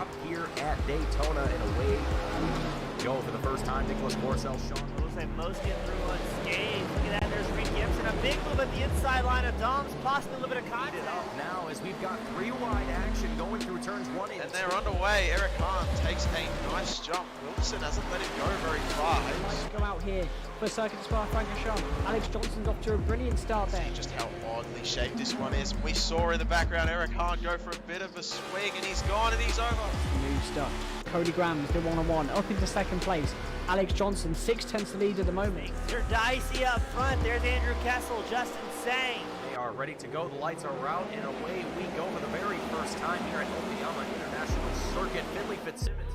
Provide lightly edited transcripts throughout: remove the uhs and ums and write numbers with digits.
dropped here at Daytona, and away we go for the first time. Nicholas Morcel, Sean. Looks like most get through unscathed. Look at that, there's Reed Gibson. A big move at the inside line of Dom's, possibly a little bit of contact. Up now as we've got three wide action going through turns 1 and 2. And they're underway. Eric Hahn takes a nice jump. Wilson hasn't let him go very far. Go out here for Circuit Spa Francorchamps. Alex Johnson's off to a brilliant start there. See just how oddly shaped this one is. We saw in the background Eric Hahn go for a bit of a swing, and he's gone and he's over. New stuff. Cody Graham's the one-on-one up into second place. Alex Johnson 6/10 lead at the moment. J2ICS up front. There's Andrew Kessel, just insane. They are ready to go. The lights are out, and away we go for the very first time here at Okayama International Circuit. Finley Fitzsimmons.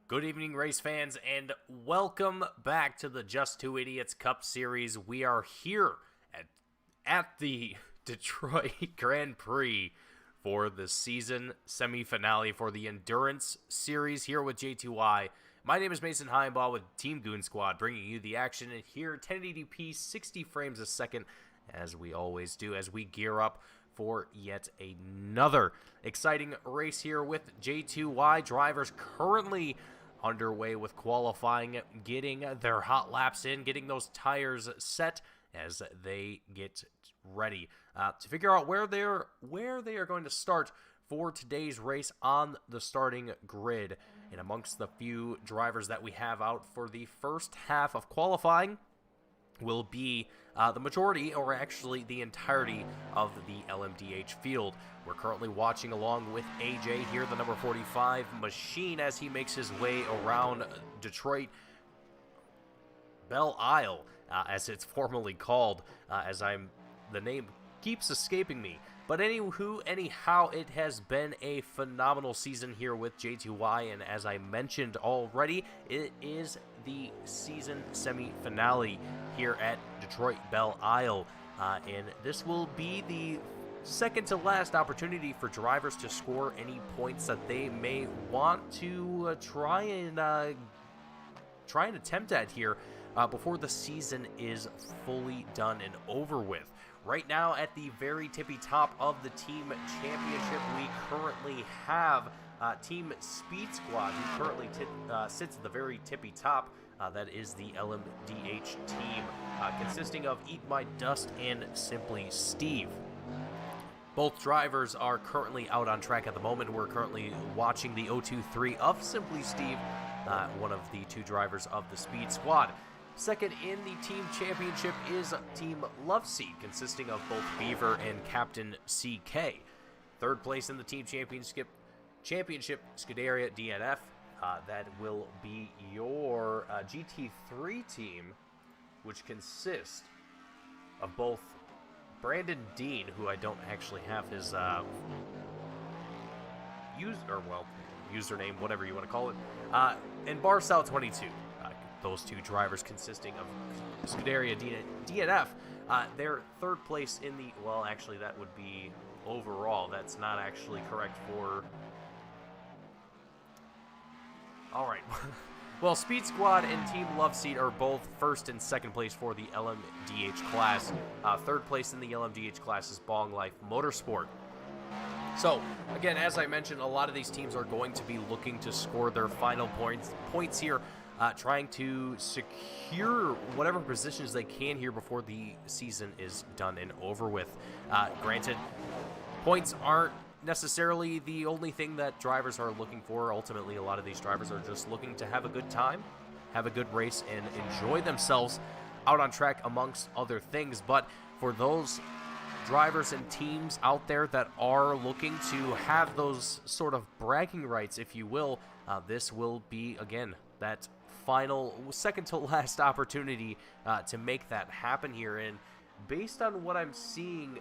Good evening, race fans, and welcome back to the Just Two Idiots Cup Series. We are here at the Detroit Grand Prix for the season semi-finale for the Endurance Series here with J2I. My name is Mason Heimbaugh with Team Goon Squad, bringing you the action and here 1080p, 60 frames a second, as we always do, as we gear up for yet another exciting race here with J2Y. Drivers currently underway with qualifying, getting their hot laps in, getting those tires set as they get ready to figure out where they are going to start for today's race on the starting grid. And amongst the few drivers that we have out for the first half of qualifying will be the majority, or actually the entirety, of the LMDH field. We're currently watching along with AJ here, the number 45 machine, as he makes his way around Detroit Belle Isle, as it's formally called, the name keeps escaping me. But anyhow, it has been a phenomenal season here with J2Y, and as I mentioned already, it is the season semi-finale here at Detroit Belle Isle, and this will be the second to last opportunity for drivers to score any points that they may want to try and attempt at here before the season is fully done and over with. Right now, at the very tippy top of the team championship, we currently have Team Speed Squad, who currently sits at the very tippy top. That is the LMDH team, consisting of Eat My Dust and Simply Steve. Both drivers are currently out on track at the moment. We're currently watching the 023 of Simply Steve, one of the two drivers of the Speed Squad. Second in the team championship is Team Loveseed, consisting of both Beaver and Captain CK. Third place in the team championship, Scuderia DNF. That will be your GT3 team, which consists of both Brandon Dean, who I don't actually have his username, whatever you want to call it, and Barsal22. Those two drivers consisting of Scuderia DNF. Their third place in the, well, actually that would be overall. That's not actually correct for... Alright. Well, Speed Squad and Team Loveseed are both first and second place for the LMDH class. Third place in the LMDH class is Bong Life Motorsport. So, again, as I mentioned, a lot of these teams are going to be looking to score their final points here trying to secure whatever positions they can here before the season is done and over with. Granted, points aren't necessarily the only thing that drivers are looking for. Ultimately, a lot of these drivers are just looking to have a good time, have a good race, and enjoy themselves out on track amongst other things. But for those drivers and teams out there that are looking to have those sort of bragging rights, if you will, this will be, again, that final, second to last opportunity to make that happen here. And based on what I'm seeing,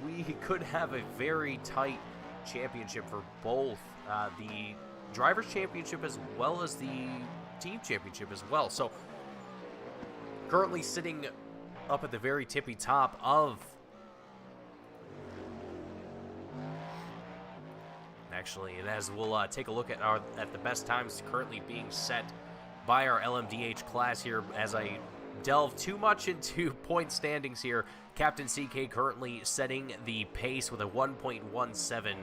we could have a very tight championship for both the Drivers' Championship as well as the Team Championship as well. So currently sitting up at the very tippy top of... Actually, and as we'll take a look at the best times currently being set by our LMDH class here, as I delve too much into point standings here, Captain CK currently setting the pace with a 1.17,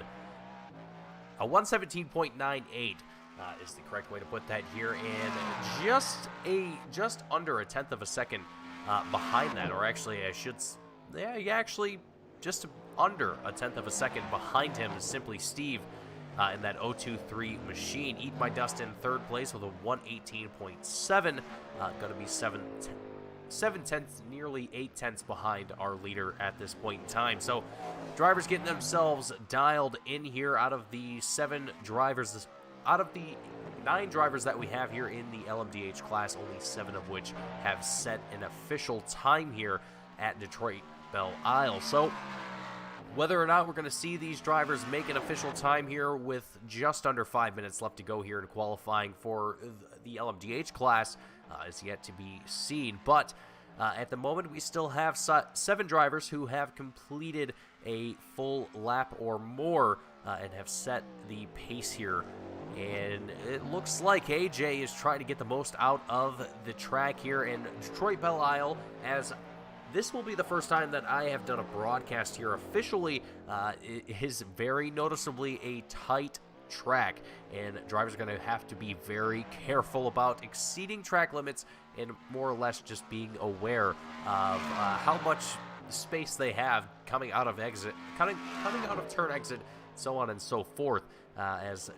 a 117.98 is the correct way to put that here, and just under a tenth of a second behind that, or actually I should, actually just under a tenth of a second behind him is simply Steve in that 023 machine. Eat My Dust in third place with a 118.7, going to be 7/10, nearly 8/10 behind our leader at this point in time. So drivers getting themselves dialed in here. Out of the 7 drivers, out of the 9 drivers that we have here in the LMDH class, only 7 of which have set an official time here at Detroit Belle Isle. So whether or not we're going to see these drivers make an official time here with just under 5 minutes left to go here in qualifying for the LMDH class is yet to be seen. But at the moment, we still have 7 drivers who have completed a full lap or more and have set the pace here. And it looks like AJ is trying to get the most out of the track here in Detroit Belle Isle, as this will be the first time that I have done a broadcast here officially. It is very noticeably a tight track, and drivers are going to have to be very careful about exceeding track limits and more or less just being aware of how much space they have coming out of exit, coming out of turn exit, so on and so forth. As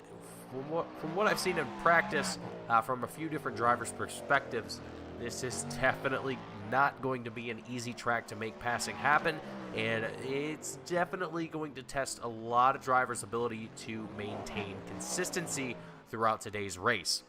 from what I've seen in practice, from a few different drivers' perspectives, this is definitely not going to be an easy track to make passing happen, and it's definitely going to test a lot of drivers' ability to maintain consistency throughout today's race.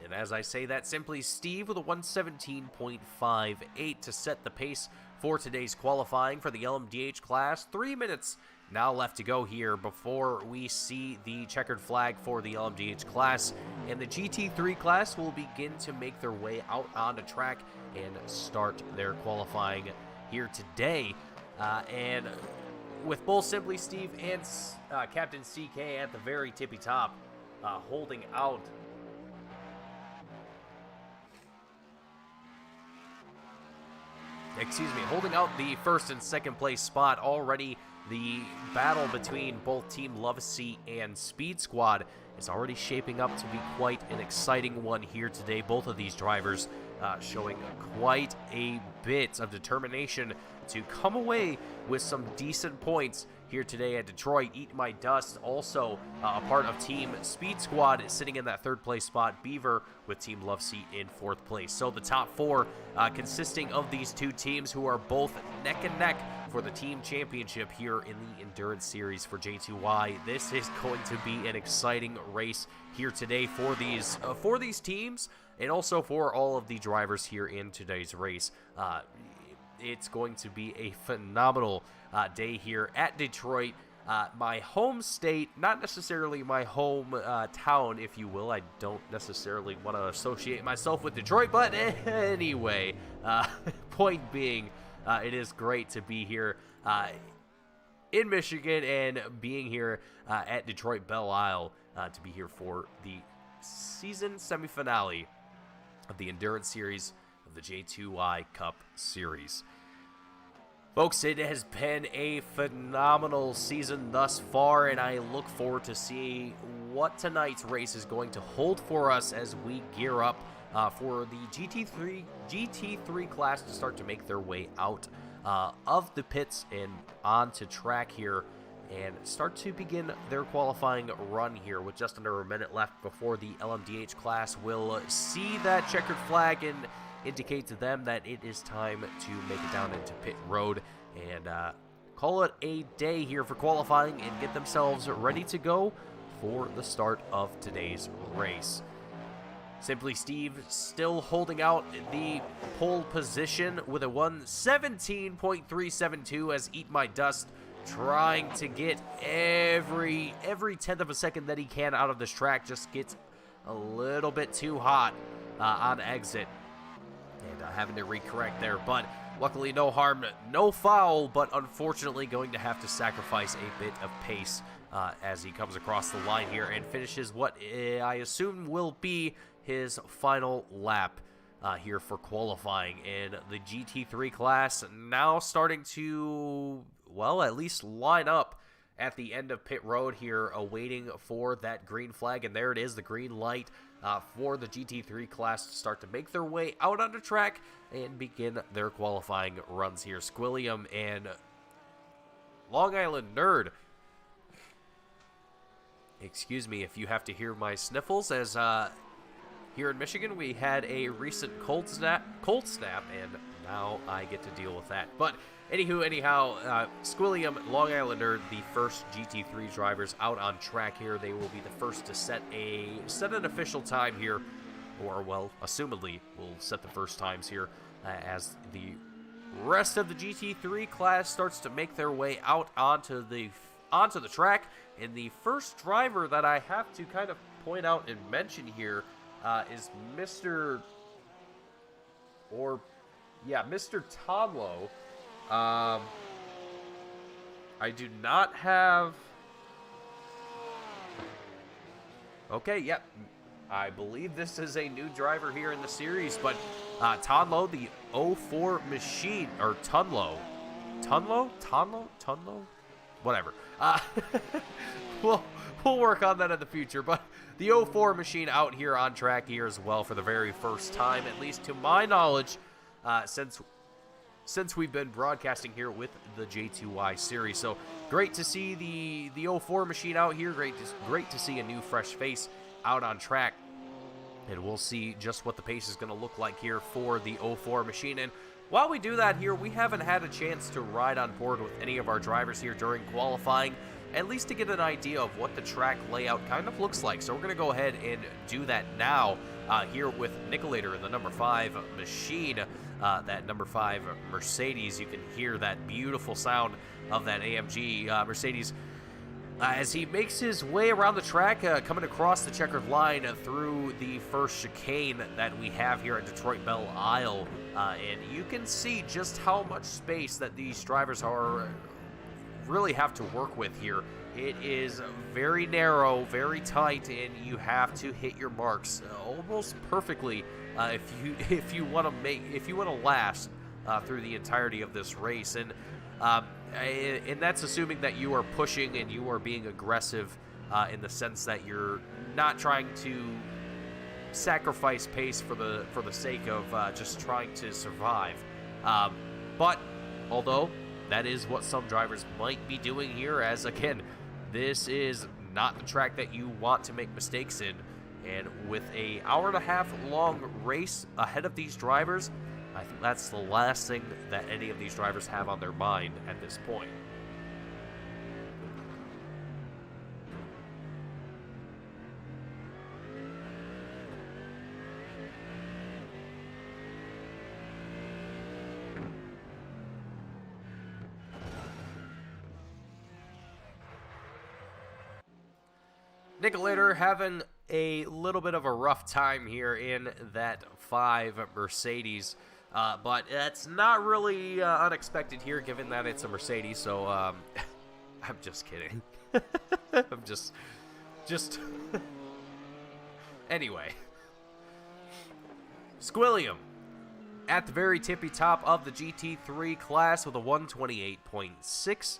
And as I say that, simply Steve with a 117.58 to set the pace for today's qualifying for the LMDH class. 3 minutes now left to go here before we see the checkered flag for the LMDH class, and the GT3 class will begin to make their way out onto track and start their qualifying here today. And with both Simply Steve and Captain CK at the very tippy top, holding out the first and second place spot. Already the battle between both Team Loveseat and Speed Squad is already shaping up to be quite an exciting one here today. Both of these drivers showing quite a bit of determination to come away with some decent points here today at Detroit. Eat My Dust, also a part of Team Speed Squad, sitting in that third place spot. Beaver with Team Loveseat in fourth place. So the top 4 consisting of these 2 teams who are both neck and neck for the team championship here in the Endurance Series for J2Y. This is going to be an exciting race here today for these teams, and also for all of the drivers here in today's race. It's going to be a phenomenal day here at Detroit, my home state, not necessarily my home town, if you will. I don't necessarily want to associate myself with Detroit, but anyway, point being, it is great to be here in Michigan and being here at Detroit Belle Isle to be here for the season semifinale of the Endurance Series of the J2Y Cup Series. Folks, it has been a phenomenal season thus far, and I look forward to see what tonight's race is going to hold for us as we gear up for the GT3 class to start to make their way out of the pits and onto track here and start to begin their qualifying run here with just under a minute left before the LMDH class will see that checkered flag and indicate to them that it is time to make it down into pit road and call it a day here for qualifying and get themselves ready to go for the start of today's race. Simply Steve still holding out the pole position with a 1:17.372 as Eat My Dust trying to get every tenth of a second that he can out of this track. Just gets a little bit too hot on exit and having to recorrect there, but luckily no harm, no foul, but unfortunately going to have to sacrifice a bit of pace as he comes across the line here and finishes what I assume will be his final lap here for qualifying in the GT3 class. Now starting to, well, at least line up at the end of pit road here, awaiting for that green flag, and there it is, the green light for the GT3 class to start to make their way out onto track and begin their qualifying runs here. Squilliam and Long Island Nerd, excuse me if you have to hear my sniffles, as here in Michigan we had a recent cold snap, and now I get to deal with that. But anyhow, Squilliam, Long Island Nerd, the first GT3 drivers out on track here. They will be the first to set an official time here, or, well, assumedly will set the first times here as the rest of the GT3 class starts to make their way out onto the track. And the first driver that I have to kind of point out and mention here is Mr. Tonlo. I do not have... Okay, yep. I believe this is a new driver here in the series, but Tonlo, the 04 machine, or Tunlo? Whatever. We'll work on that in the future, but the 04 machine out here on track here as well for the very first time, at least to my knowledge, since we've been broadcasting here with the J2Y series. So great to see the 04 machine out here. Great to see a new fresh face out on track. And we'll see just what the pace is going to look like here for the 04 machine. And while we do that here, we haven't had a chance to ride on board with any of our drivers here during qualifying, at least to get an idea of what the track layout kind of looks like. So we're going to go ahead and do that now here with Nicolator in the number 5 machine. That number 5 Mercedes. You can hear that beautiful sound of that AMG Mercedes as he makes his way around the track, coming across the checkered line through the first chicane that we have here at Detroit Belle Isle. And you can see just how much space that these drivers really have to work with here. It is very narrow, very tight, and you have to hit your marks almost perfectly if you want to last through the entirety of this race. And that's assuming that you are pushing and you are being aggressive in the sense that you're not trying to sacrifice pace for the sake of just trying to survive. But although that is what some drivers might be doing here, as again, this is not the track that you want to make mistakes in. And with an hour-and-a-half long race ahead of these drivers, I think that's the last thing that any of these drivers have on their mind at this point. Nicolator having a little bit of a rough time here in that 5 Mercedes, but that's not really unexpected here given that it's a Mercedes, so I'm just kidding. I'm just anyway. Squilliam at the very tippy top of the GT3 class with a 128.6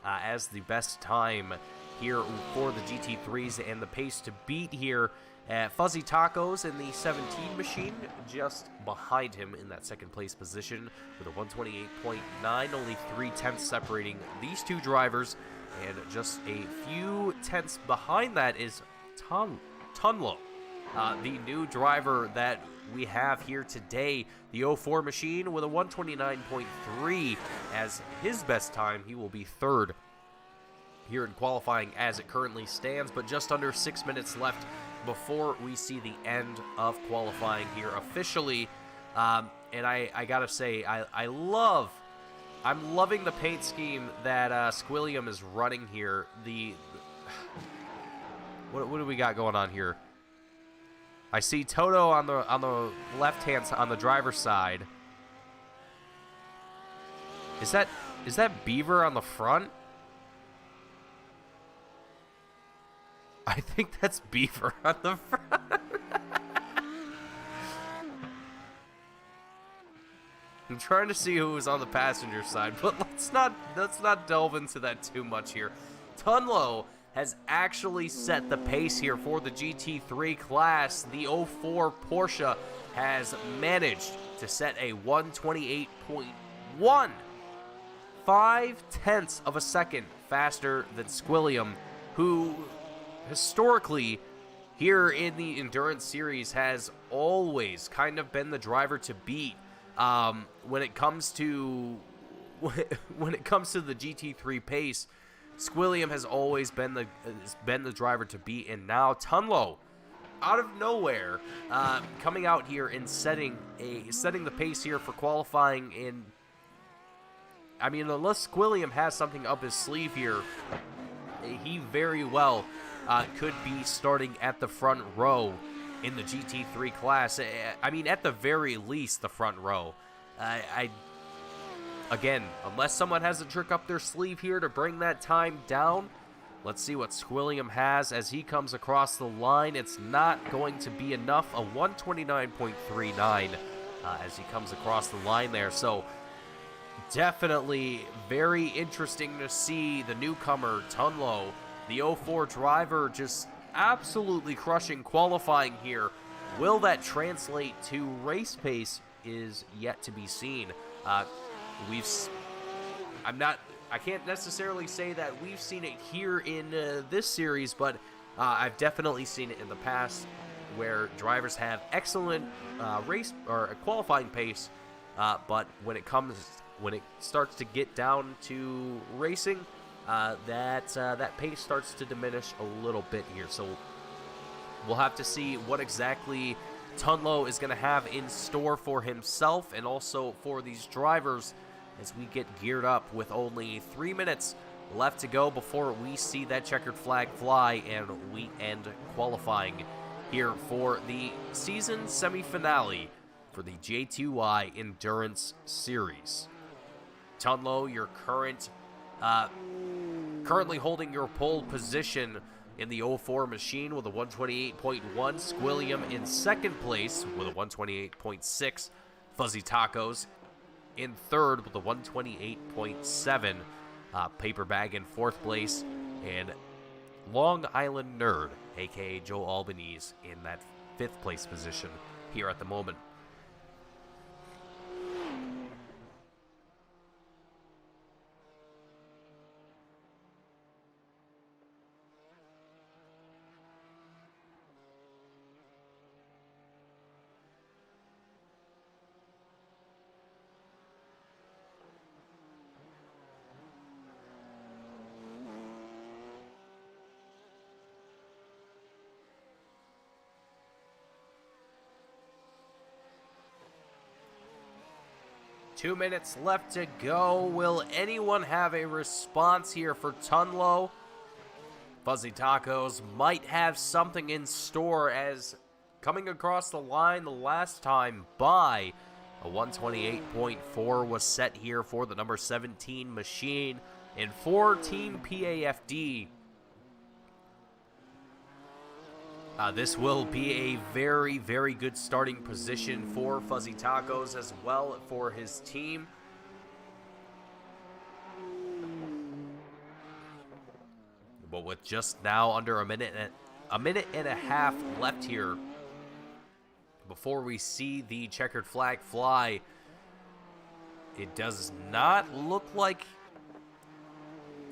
as the best time here for the GT3s, and the pace to beat here at Fuzzy Tacos in the 17 machine, just behind him in that second place position with a 128.9, only 3/10 separating these two drivers, and just a few tenths behind that is Tunlo, the new driver that we have here today, the 04 machine with a 129.3 as his best time. He will be third here in qualifying as it currently stands, but just under 6 minutes left before we see the end of qualifying here officially. And I gotta say, I'm loving the paint scheme that Squilliam is running here. What do we got going on here? I see Toto on the left hand on the driver's side. Is that Beaver on the front? I think that's Beaver on the front. I'm trying to see who was on the passenger side, but let's not delve into that too much here. Tunlo has actually set the pace here for the GT3 class. The 04 Porsche has managed to set a 128.1, 5/10 of a second faster than Squilliam, who historically here in the Endurance Series has always kind of been the driver to beat when it comes to the GT3 pace. Squilliam has always been the driver to beat, and now Tunlo, out of nowhere, coming out here and setting the pace here for qualifying. In, I mean, unless Squilliam has something up his sleeve here, he very well could be starting at the front row in the GT3 class. I mean, at the very least, the front row. Again, unless someone has a trick up their sleeve here to bring that time down, let's see what Squilliam has as he comes across the line. It's not going to be enough, a 129.39 as he comes across the line there. So definitely very interesting to see the newcomer, Tunlo, the 04 driver, just absolutely crushing qualifying here. Will that translate to race pace is yet to be seen. I can't necessarily say that we've seen it here in this series, but I've definitely seen it in the past where drivers have excellent race or qualifying pace, but when it starts to get down to racing, that pace starts to diminish a little bit here. So we'll have to see what exactly Tunlo is going to have in store for himself and also for these drivers as we get geared up with only 3 minutes left to go before we see that checkered flag fly and we end qualifying here for the season semifinale for the J2I Endurance Series. Tunlo, your currently holding your pole position in the 04 machine with a 128.1. Squilliam in second place with a 128.6. Fuzzy Tacos in third with a 128.7. Paperbag in fourth place. And Long Island Nerd, a.k.a. Joe Albanese, in that fifth place position here at the moment. Two minutes left to go. Will anyone have a response here for Tunlo? Fuzzy Tacos might have something in store as coming across the line the last time by a 128.4 was set here for the number 17 machine. And for Team PAFD, This will be a very, very good starting position for Fuzzy Tacos as well for his team. But with just now under a minute and a half left here before we see the checkered flag fly, it does not look like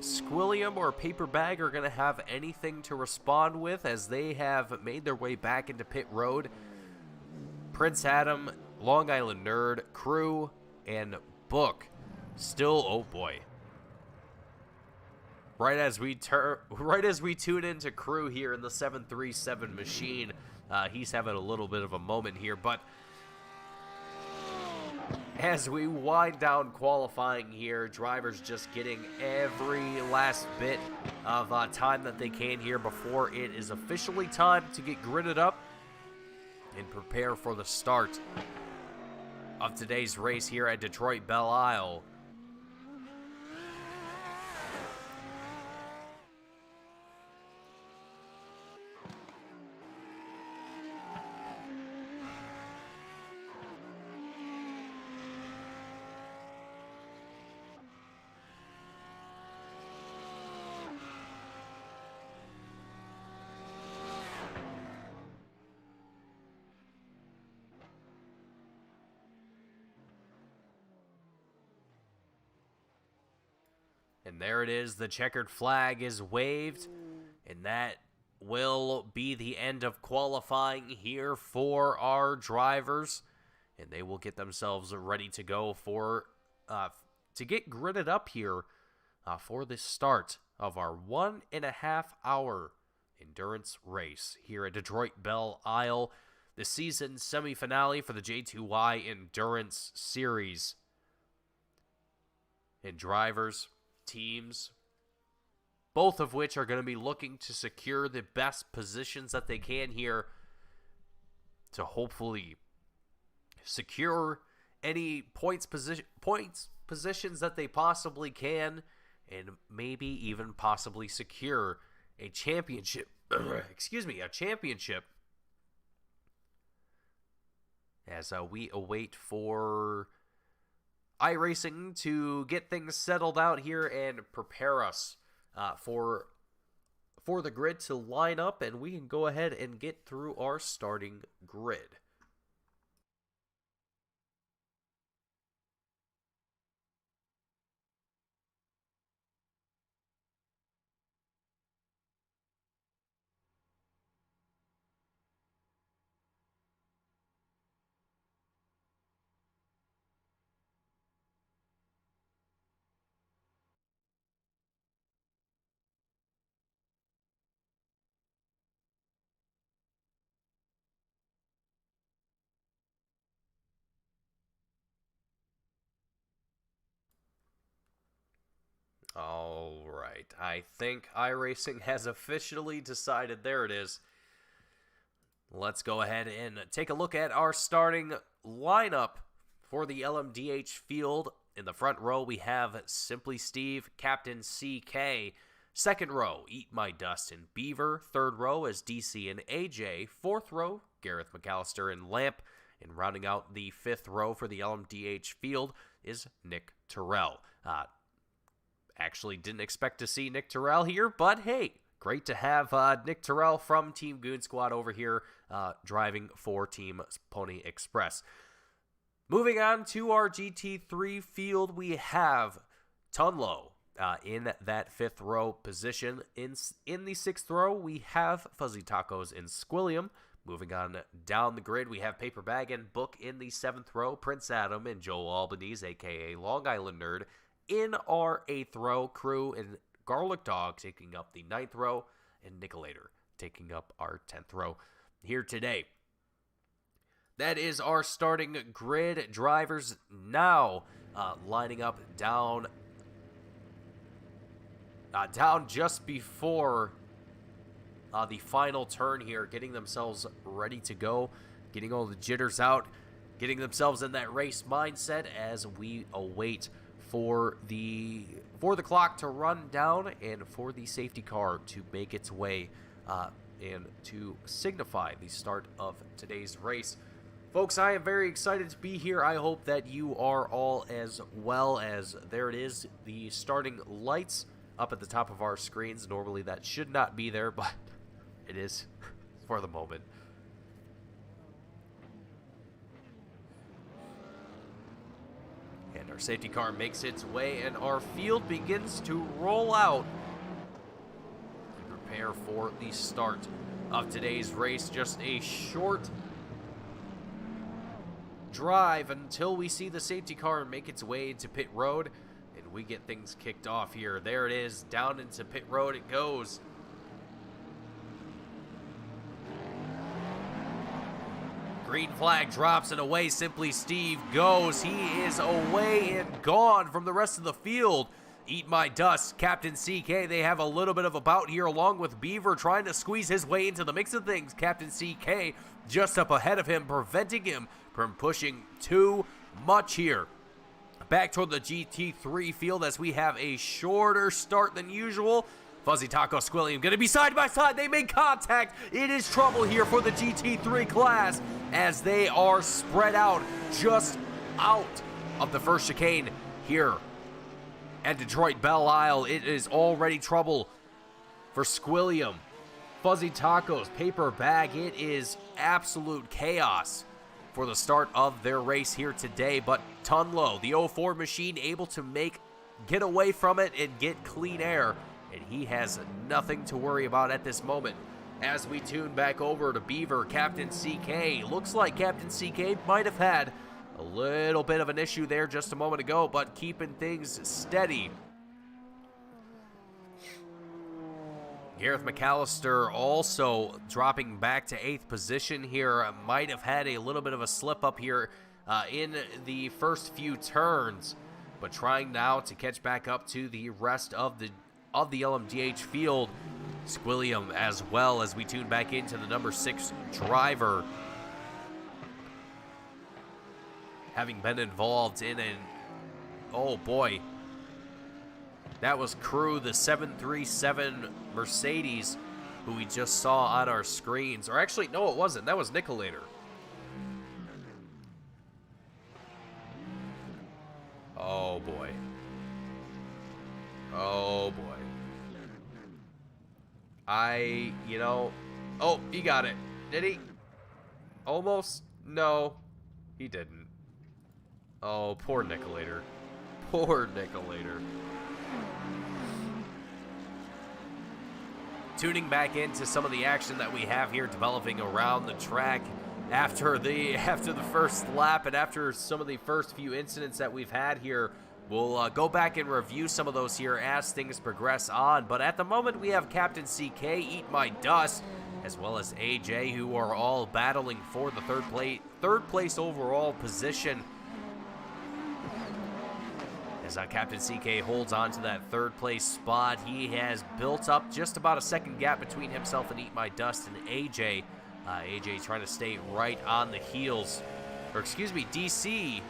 Squilliam or Paper Bag are going to have anything to respond with, as they have made their way back into pit road. Prince Adam, Long Island Nerd, Crew, and Book still, oh boy. Right as we tune into Crew here in the 737 machine, he's having a little bit of a moment here, but as we wind down qualifying here, drivers just getting every last bit of time that they can here before it is officially time to get gridded up and prepare for the start of today's race here at Detroit Belle Isle. And there it is, the checkered flag is waved, and that will be the end of qualifying here for our drivers, and they will get themselves ready to go for, to get gridded up here for the start of our 1.5 hour endurance race here at Detroit Belle Isle, the season semi-finale for the J2Y Endurance Series. And drivers, teams, both of which are going to be looking to secure the best positions that they can here to hopefully secure any points positions that they possibly can, and maybe even possibly secure a championship. A championship, as we await for iRacing to get things settled out here and prepare us for the grid to line up, and we can go ahead and get through our starting grid. All right, I think iRacing has officially decided. There it is. Let's go ahead and take a look at our starting lineup for the LMDH field. In the front row, we have Simply Steve, Captain CK. Second row, Eat My Dust and Beaver. Third row is DC and AJ. Fourth row, Gareth McAllister and Lamp. And rounding out the fifth row for the LMDH field is Nick Terrell. Actually didn't expect to see Nick Terrell here, but hey, great to have Nick Terrell from Team Goon Squad over here driving for Team Pony Express. Moving on to our GT3 field, we have Tunlo in that fifth row position. In the sixth row, we have Fuzzy Tacos and Squilliam. Moving on down the grid, we have Paper Bag and Book in the seventh row, Prince Adam and Joel Albanese, a.k.a. Long Island Nerd, in our 8th row, Crew and Garlic Dog taking up the 9th row, and Nicolator taking up our 10th row here today. That is our starting grid. Drivers now lining up down just before the final turn here, getting themselves ready to go, getting all the jitters out, getting themselves in that race mindset as we await for the clock to run down and for the safety car to make its way and to signify the start of today's race. Folks, I am very excited to be here. I hope that you are all as well. As there it is, the starting lights up at the top of our screens. Normally that should not be there, but it is for the moment. And our safety car makes its way, and our field begins to roll out. We prepare for the start of today's race. Just a short drive until we see the safety car make its way into pit road, and we get things kicked off here. There it is, down into pit road it goes. Green flag drops, and away Simply Steve goes. He is away and gone from the rest of the field. Eat My Dust, Captain CK, they have a little bit of a bout here along with Beaver trying to squeeze his way into the mix of things. Captain CK just up ahead of him, preventing him from pushing too much here. Back toward the GT3 field as we have a shorter start than usual. Fuzzy Taco Squilliam going to be side by side. They make contact. It is trouble here for the GT3 class as they are spread out just out of the first chicane here at Detroit Belle Isle. It is already trouble for Squilliam, Fuzzy Tacos, Paper Bag. It is absolute chaos for the start of their race here today, but Tunlo, the 04 machine, able to get away from it and get clean air, and he has nothing to worry about at this moment. As we tune back over to Beaver, Captain CK, looks like Captain CK might have had a little bit of an issue there just a moment ago, but keeping things steady. Gareth McAllister also dropping back to 8th position here. Might have had a little bit of a slip up here in the first few turns, but trying now to catch back up to the rest of the LMDH field. Squilliam as well, as we tune back into the number 6 driver, having been involved in an, oh boy, that was Crew, the 737 Mercedes, who we just saw on our screens. Or actually, no, it wasn't. That was Nicolator. Oh boy. Oh boy. Oh, he got it. Did he? Almost? No, he didn't. Oh, poor Nicolator. Poor Nicolator. Tuning back into some of the action that we have here developing around the track after the first lap, and after some of the first few incidents that we've had here. We'll go back and review some of those here as things progress on. But at the moment, we have Captain CK, Eat My Dust, as well as AJ, who are all battling for the third place overall position. As Captain CK holds on to that third place spot, he has built up just about a second gap between himself and Eat My Dust and AJ. AJ trying to stay right on the heels, or excuse me, DC.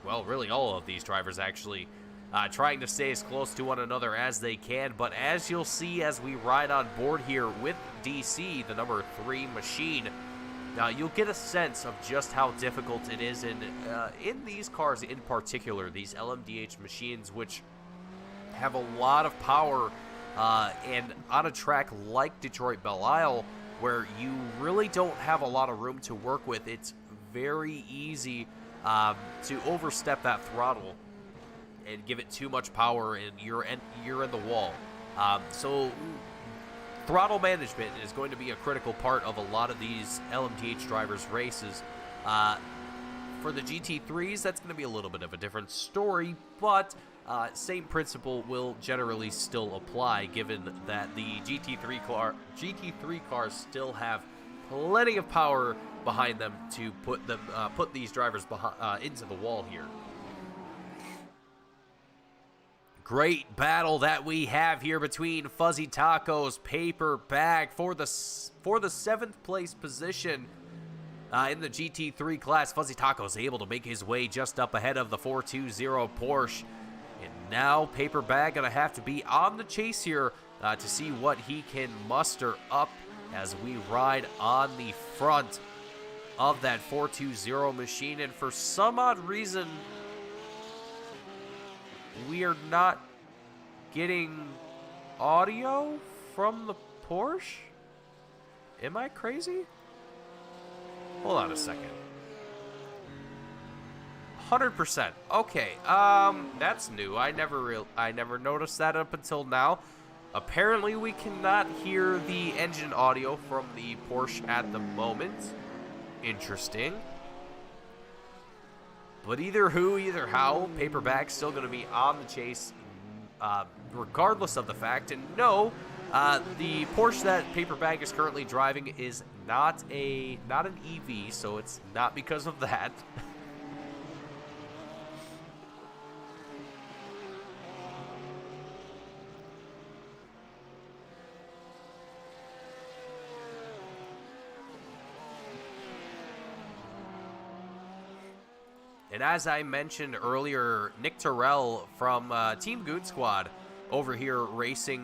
Well, really all of these drivers actually trying to stay as close to one another as they can. But as you'll see as we ride on board here with DC, the number 3 machine, you'll get a sense of just how difficult it is in these cars in particular, these LMDH machines, which have a lot of power, and on a track like Detroit Belle Isle, where you really don't have a lot of room to work with, it's very easy to overstep that throttle and give it too much power, and you're in the wall. So throttle management is going to be a critical part of a lot of these LMDH drivers' races. For the GT3s, that's going to be a little bit of a different story, but same principle will generally still apply, given that the GT3 cars still have plenty of power behind them to put these drivers into the wall here. Great battle that we have here between Fuzzy Tacos, Paper Bag for the 7th place position in the GT3 class. Fuzzy Tacos able to make his way just up ahead of the 420 Porsche. And now Paper Bag gonna have to be on the chase here to see what he can muster up as we ride on the front of that 420 machine. And for some odd reason, we are not getting audio from the Porsche? Am I crazy? Hold on a second. 100%. Okay, that's new. I never noticed that up until now. Apparently, we cannot hear the engine audio from the Porsche at the moment. Interesting. But either who, either how, Paper Bag's still going to be on the chase, regardless of the fact. And no, the Porsche that Paper Bag is currently driving is not an EV, so it's not because of that. And as I mentioned earlier, Nick Terrell from Team Goon Squad over here racing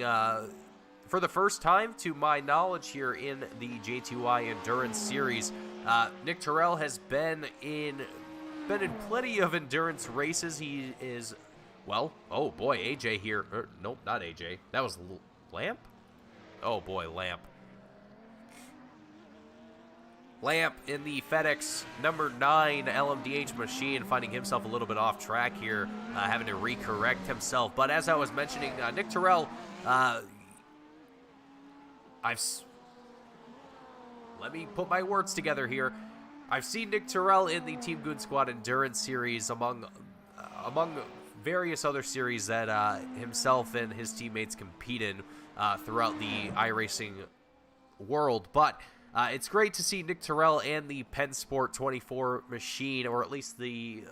for the first time, to my knowledge, here in the J2I Endurance Series. Nick Terrell has been in plenty of endurance races. He is, well, oh boy, AJ here. Nope, not AJ. That was Lamp? Oh boy, Lamp. Lamp in the FedEx number 9 LMDH machine, finding himself a little bit off track here, having to recorrect himself. But as I was mentioning, Nick Terrell, let me put my words together here. I've seen Nick Terrell in the Team Goon Squad Endurance Series among various other series that himself and his teammates compete in throughout the iRacing world. But it's great to see Nick Terrell and the Penn Sport 24 machine, or at least the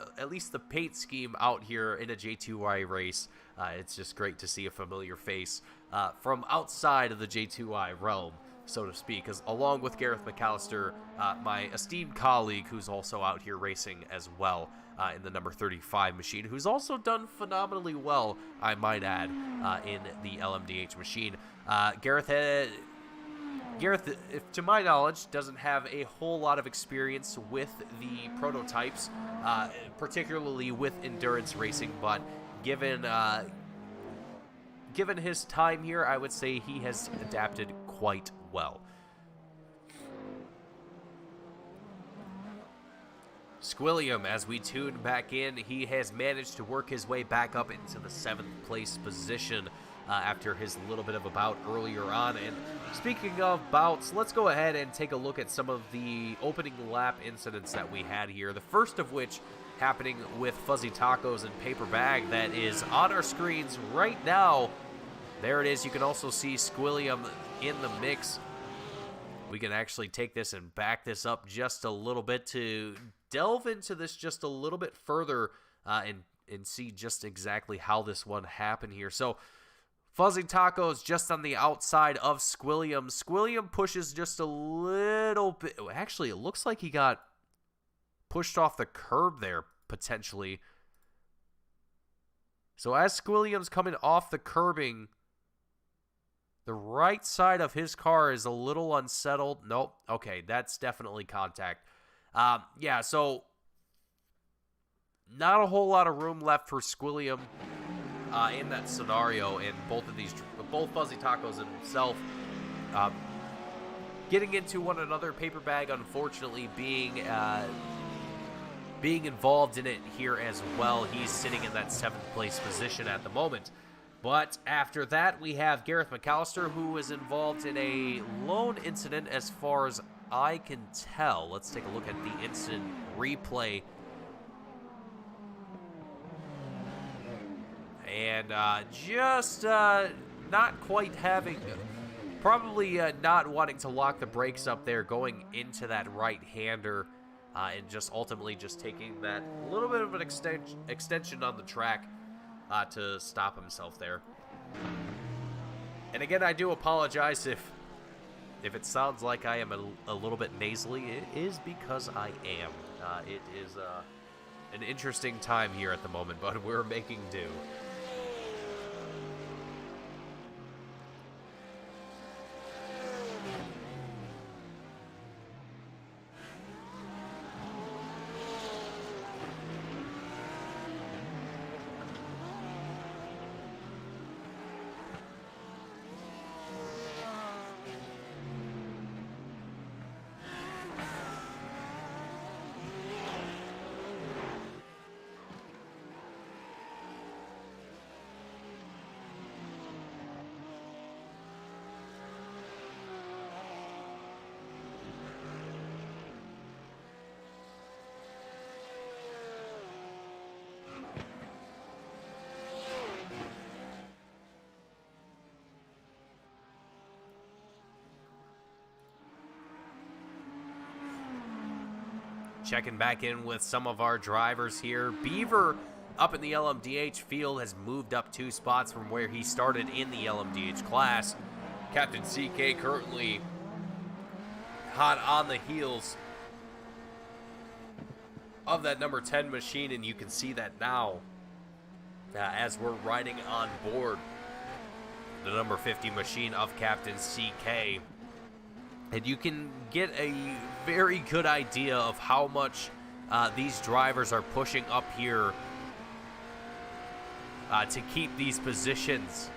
paint scheme, out here in a J2I race. It's just great to see a familiar face from outside of the J2I realm, so to speak, because along with Gareth McAllister, my esteemed colleague, who's also out here racing as well in the number 35 machine, who's also done phenomenally well, I might add, in the LMDH machine. Gareth, to my knowledge, doesn't have a whole lot of experience with the prototypes, particularly with endurance racing, but given his time here, I would say he has adapted quite well. Squilliam, as we tune back in, he has managed to work his way back up into the 7th place position after his little bit of a bout earlier on. And speaking of bouts, let's go ahead and take a look at some of the opening lap incidents that we had here. The first of which happening with Fuzzy Tacos and Paper Bag, that is on our screens right now. There it is. You can also see Squilliam in the mix. We can actually take this and back this up just a little bit to delve into this just a little bit further and see just exactly how this one happened here. So Fuzzy Tacos just on the outside of Squilliam. Squilliam pushes just a little bit. Actually, it looks like he got pushed off the curb there, potentially. So as Squilliam's coming off the curbing, the right side of his car is a little unsettled. Nope. Okay, that's definitely contact. Yeah, so not a whole lot of room left for Squilliam in that scenario, and both Fuzzy Tacos and himself getting into one another. Paper Bag, unfortunately, being involved in it here as well. He's sitting in that 7th place position at the moment. But after that, we have Gareth McAllister, who was involved in a lone incident as far as I can tell. Let's take a look at the incident replay. And just not quite having, probably not wanting to lock the brakes up there, going into that right-hander, and just ultimately just taking that little bit of an extension on the track to stop himself there. And again, I do apologize if it sounds like I am a little bit nasally. It is because I am. It is an interesting time here at the moment, but we're making do. checking back in with some of our drivers here. Beaver up in the LMDH field has moved up 2 spots from where he started in the LMDH class. Captain CK currently hot on the heels of that number 10 machine, and you can see that now as we're riding on board the number 50 machine of Captain CK. And you can get a very good idea of how much these drivers are pushing up here to keep these positions.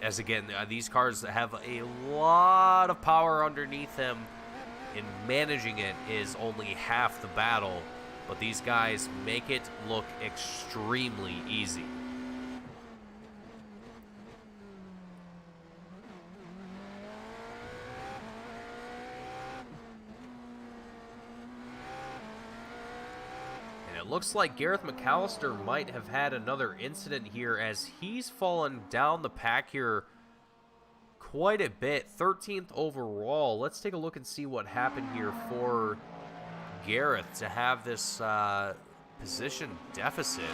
As again, these cars have a lot of power underneath them, and managing it is only half the battle, but these guys make it look extremely easy. And it looks like Gareth McAllister might have had another incident here, as he's fallen down the pack here quite a bit. 13th overall. Let's take a look and see what happened here for Gareth to have this position deficit.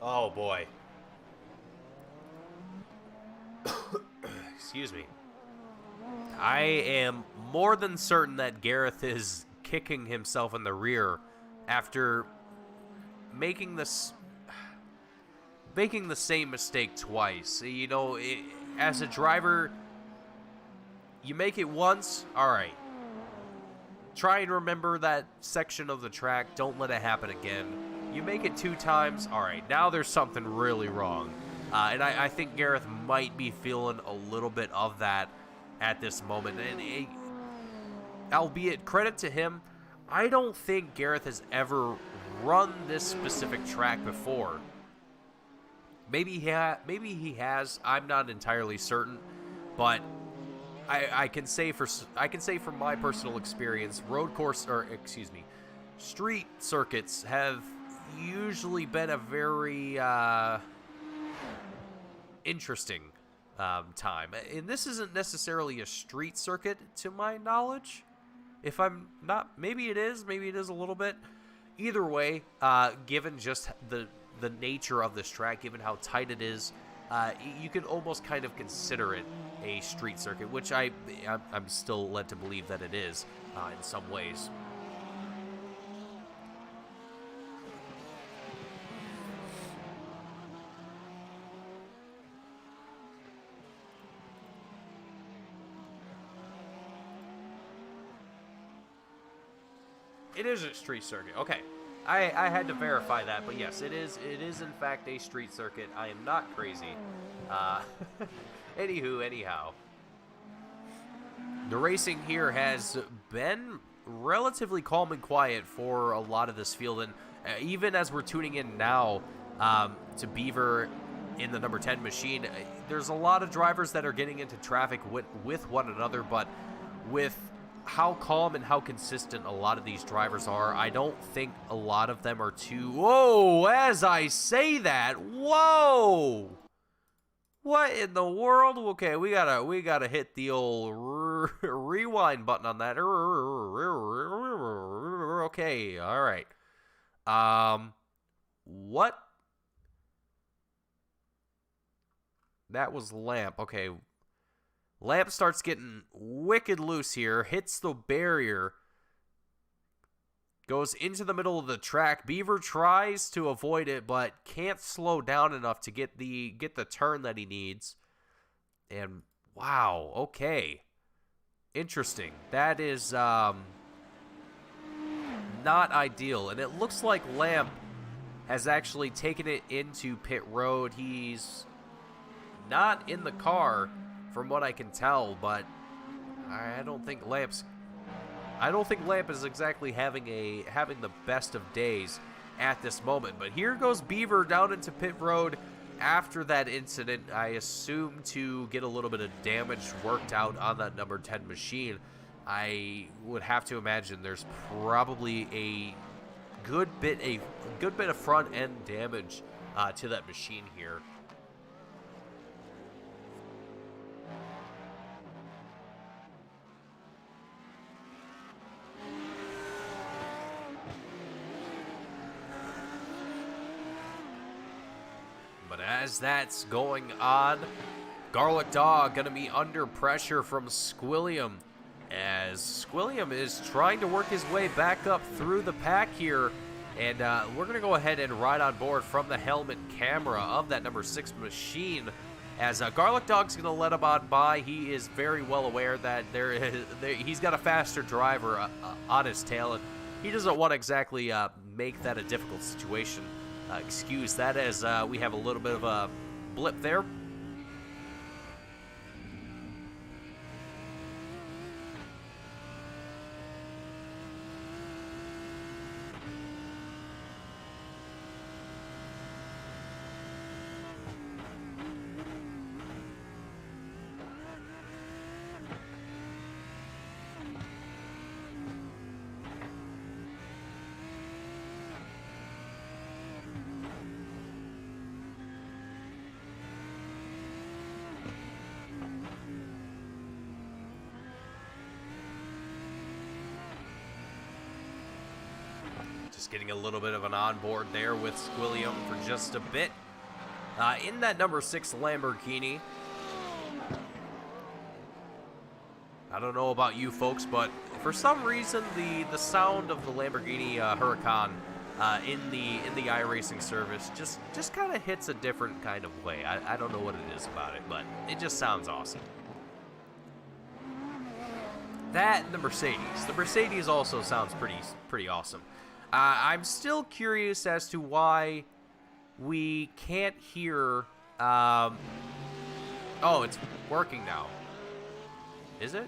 Oh boy. Excuse me. I am more than certain that Gareth is kicking himself in the rear after making the same mistake twice. You know, as a driver, you make it once, all right. Try and remember that section of the track. Don't let it happen again. You make it 2 times, all right. Now there's something really wrong. And I think Gareth might be feeling a little bit of that at this moment. And albeit credit to him, I don't think Gareth has ever run this specific track before. Maybe he has. I'm not entirely certain, but I can say from my personal experience, street circuits have usually been a very interesting time. And this isn't necessarily a street circuit to my knowledge. If I'm not, maybe it is a little bit. Either way, given just the nature of this track, given how tight it is, you can almost kind of consider it a street circuit, which I'm still led to believe that it is in some ways. It is a street circuit. Okay. I had to verify that, but yes, it is in fact a street circuit. I am not crazy. Anyhow. The racing here has been relatively calm and quiet for a lot of this field, and even as we're tuning in now to Beaver in the number 10 machine, there's a lot of drivers that are getting into traffic with one another, but with how calm and how consistent a lot of these drivers are, I don't think a lot of them are too... Whoa! As I say that, whoa! What in the world? Okay, we gotta hit the old rewind button on that. Okay, all right. What? That was Lamp. Okay. Lamp starts getting wicked loose here, hits the barrier, goes into the middle of the track. Beaver tries to avoid it, but can't slow down enough to get the turn that he needs. And wow, okay. Interesting. That is not ideal. And it looks like Lamp has actually taken it into pit road. He's not in the car, from what I can tell, but I don't think Lamp is exactly having the best of days at this moment. But here goes Beaver down into pit road after that incident, I assume to get a little bit of damage worked out on that number 10 machine. I would have to imagine there's probably a good bit of front end damage to that machine here. But as that's going on, Garlic Dog going to be under pressure from Squilliam, as Squilliam is trying to work his way back up through the pack here. And we're going to go ahead and ride on board from the helmet camera of that number 6 machine. As Garlic Dog's going to let him on by. He is very well aware that he's got a faster driver on his tail, and he doesn't want to exactly make that a difficult situation. Excuse that, as we have a little bit of a blip there. Just getting a little bit of an onboard there with Squilliam for just a bit. In that number 6 Lamborghini. I don't know about you folks, but for some reason the sound of the Lamborghini Huracan in the iRacing service just kind of hits a different kind of way. I don't know what it is about it, but it just sounds awesome. That and the Mercedes. The Mercedes also sounds pretty awesome. I'm still curious as to why we can't hear... oh, it's working now. Is it?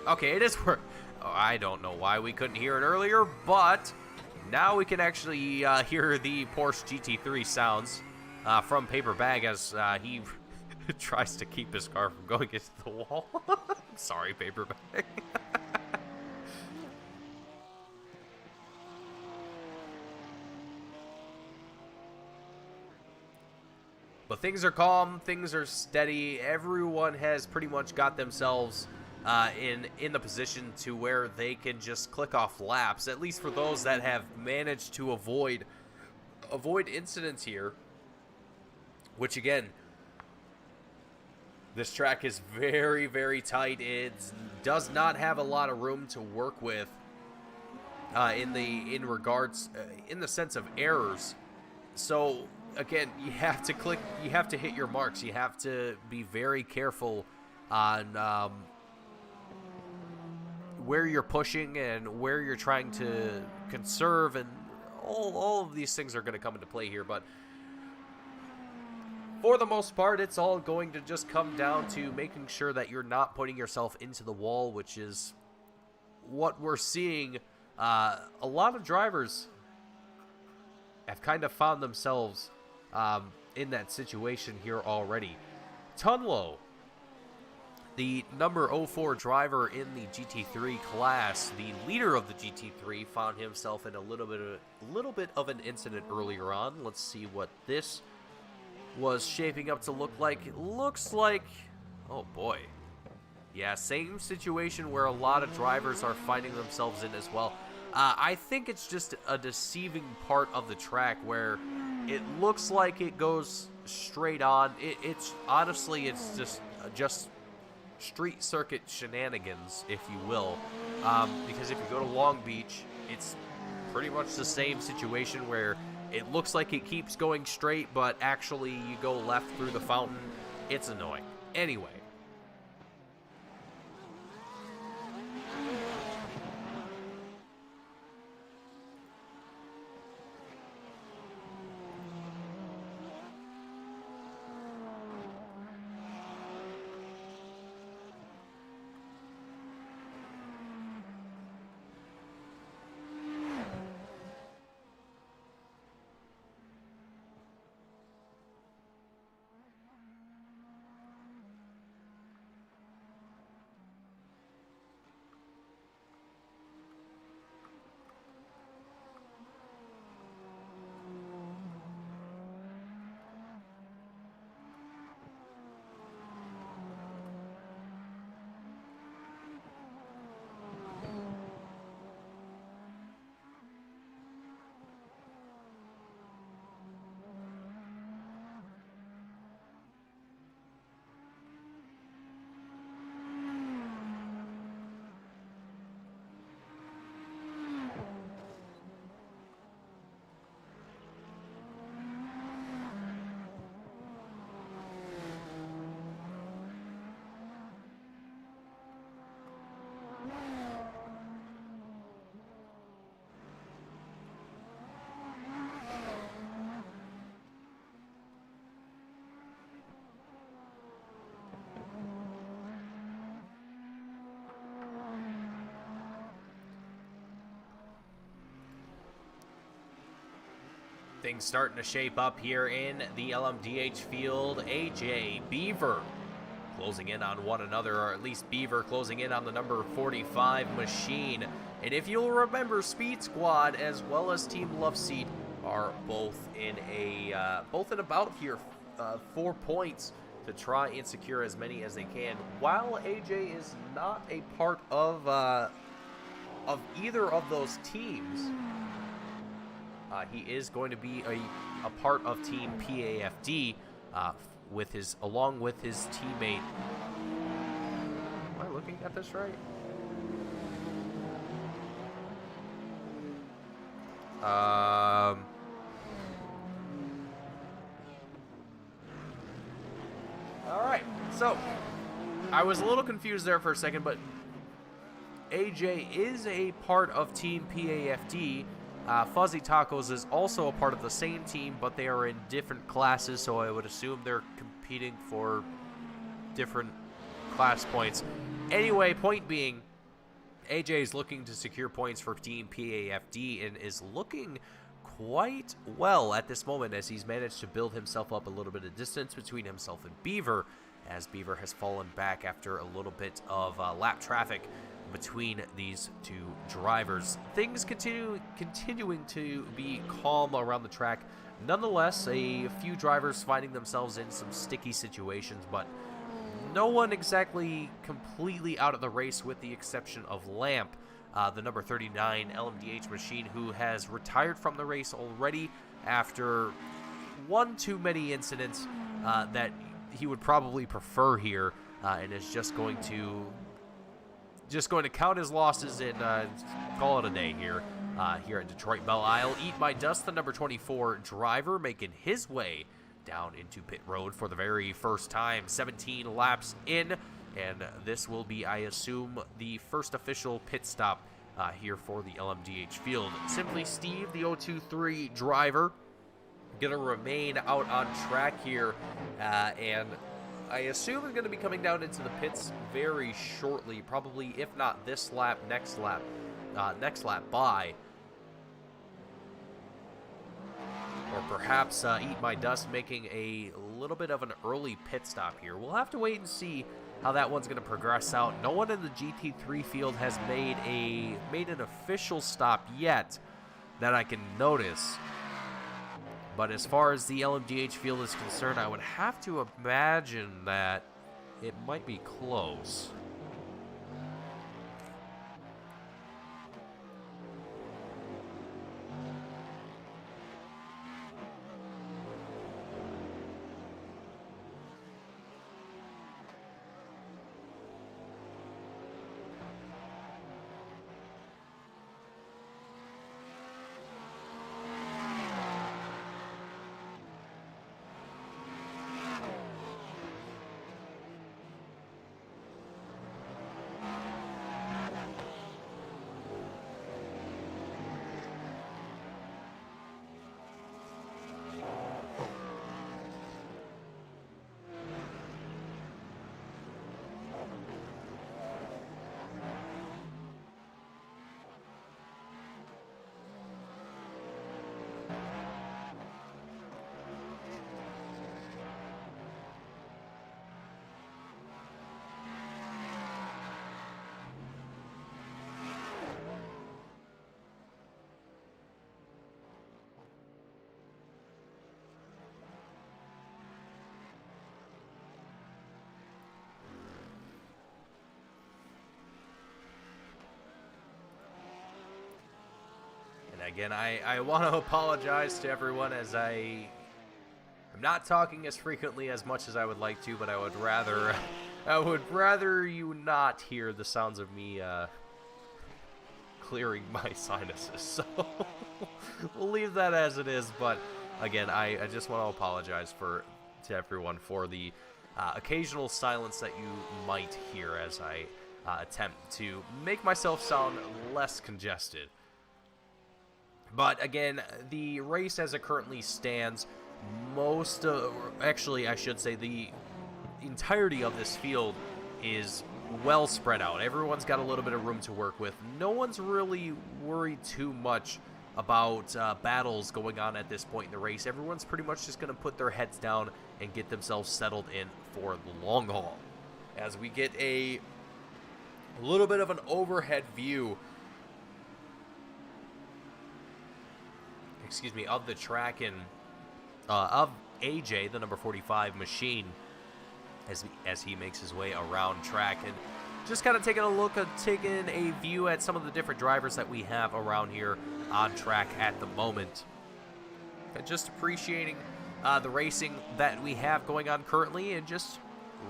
Okay, it is work. Oh, I don't know why we couldn't hear it earlier, but now we can actually hear the Porsche GT3 sounds from Paper Bag as he tries to keep his car from going into the wall. Sorry, Paper Bag. But things are calm, things are steady. Everyone has pretty much got themselves in the position to where they can just click off laps, at least for those that have managed to avoid incidents here. Which again, this track is very, very tight. It does not have a lot of room to work with in the sense of errors. So again, you have to hit your marks. You have to be very careful on where you're pushing and where you're trying to conserve, and all of these things are going to come into play here. But for the most part, it's all going to just come down to making sure that you're not putting yourself into the wall, which is what we're seeing. A lot of drivers have kind of found themselves in that situation here already. Tunlo, the number 04 driver in the GT3 class, the leader of the GT3, found himself in a little bit of an incident earlier on. Let's see what this was shaping up to look like. It looks like, oh boy, yeah, same situation where a lot of drivers are finding themselves in as well. I think it's just a deceiving part of the track where it looks like it goes straight on. It's honestly, it's just street circuit shenanigans, if you will. Because if you go to Long Beach, it's pretty much the same situation where it looks like it keeps going straight, but actually you go left through the fountain. It's annoying. Anyway. things starting to shape up here in the LMDH field. AJ, Beaver closing in on one another, or at least Beaver closing in on the number 45 Machine. And if you'll remember, Speed Squad as well as Team Love Seat are both in about here 4 points to try and secure as many as they can. While AJ is not a part of either of those teams, he is going to be a part of Team PAFD along with his teammate. Am I looking at this right? Alright, so I was a little confused there for a second, but AJ is a part of Team PAFD. Fuzzy Tacos is also a part of the same team, but they are in different classes, so I would assume they're competing for different class points. Anyway, point being, AJ is looking to secure points for Team PAFD and is looking quite well at this moment, as he's managed to build himself up a little bit of distance between himself and Beaver, as Beaver has fallen back after a little bit of lap traffic between these two drivers. Things continuing to be calm around the track. Nonetheless, a few drivers finding themselves in some sticky situations, but no one exactly completely out of the race, with the exception of Lamp, the number 39 LMDH Machine, who has retired from the race already after one too many incidents that he would probably prefer here, and is just going to count his losses and call it a day here at Detroit Belle Isle. Eat My Dust, the number 24 driver, making his way down into pit road for the very first time. 17 laps in, and this will be, I assume, the first official pit stop here for the LMDH field. Simply Steve, the 023 driver, gonna remain out on track here, and I assume is going to be coming down into the pits very shortly, probably, if not this lap, next lap by. Or perhaps Eat My Dust making a little bit of an early pit stop here. We'll have to wait and see how that one's going to progress out. No one in the GT3 field has made an official stop yet that I can notice. But as far as the LMDH field is concerned, I would have to imagine that it might be close. Again, I want to apologize to everyone, as I'm not talking as frequently as much as I would like to, but I would rather you not hear the sounds of me clearing my sinuses. So we'll leave that as it is. But again, I just want to apologize to everyone for the occasional silence that you might hear as I attempt to make myself sound less congested. But again, the race as it currently stands, actually I should say the entirety of this field is well spread out. Everyone's got a little bit of room to work with. No one's really worried too much about battles going on at this point in the race. Everyone's pretty much just going to put their heads down and get themselves settled in for the long haul. As we get a little bit of an overhead view, of the track and of AJ, the number 45 machine, as he makes his way around track, and just kind of taking a view at some of the different drivers that we have around here on track at the moment. And just appreciating the racing that we have going on currently, and just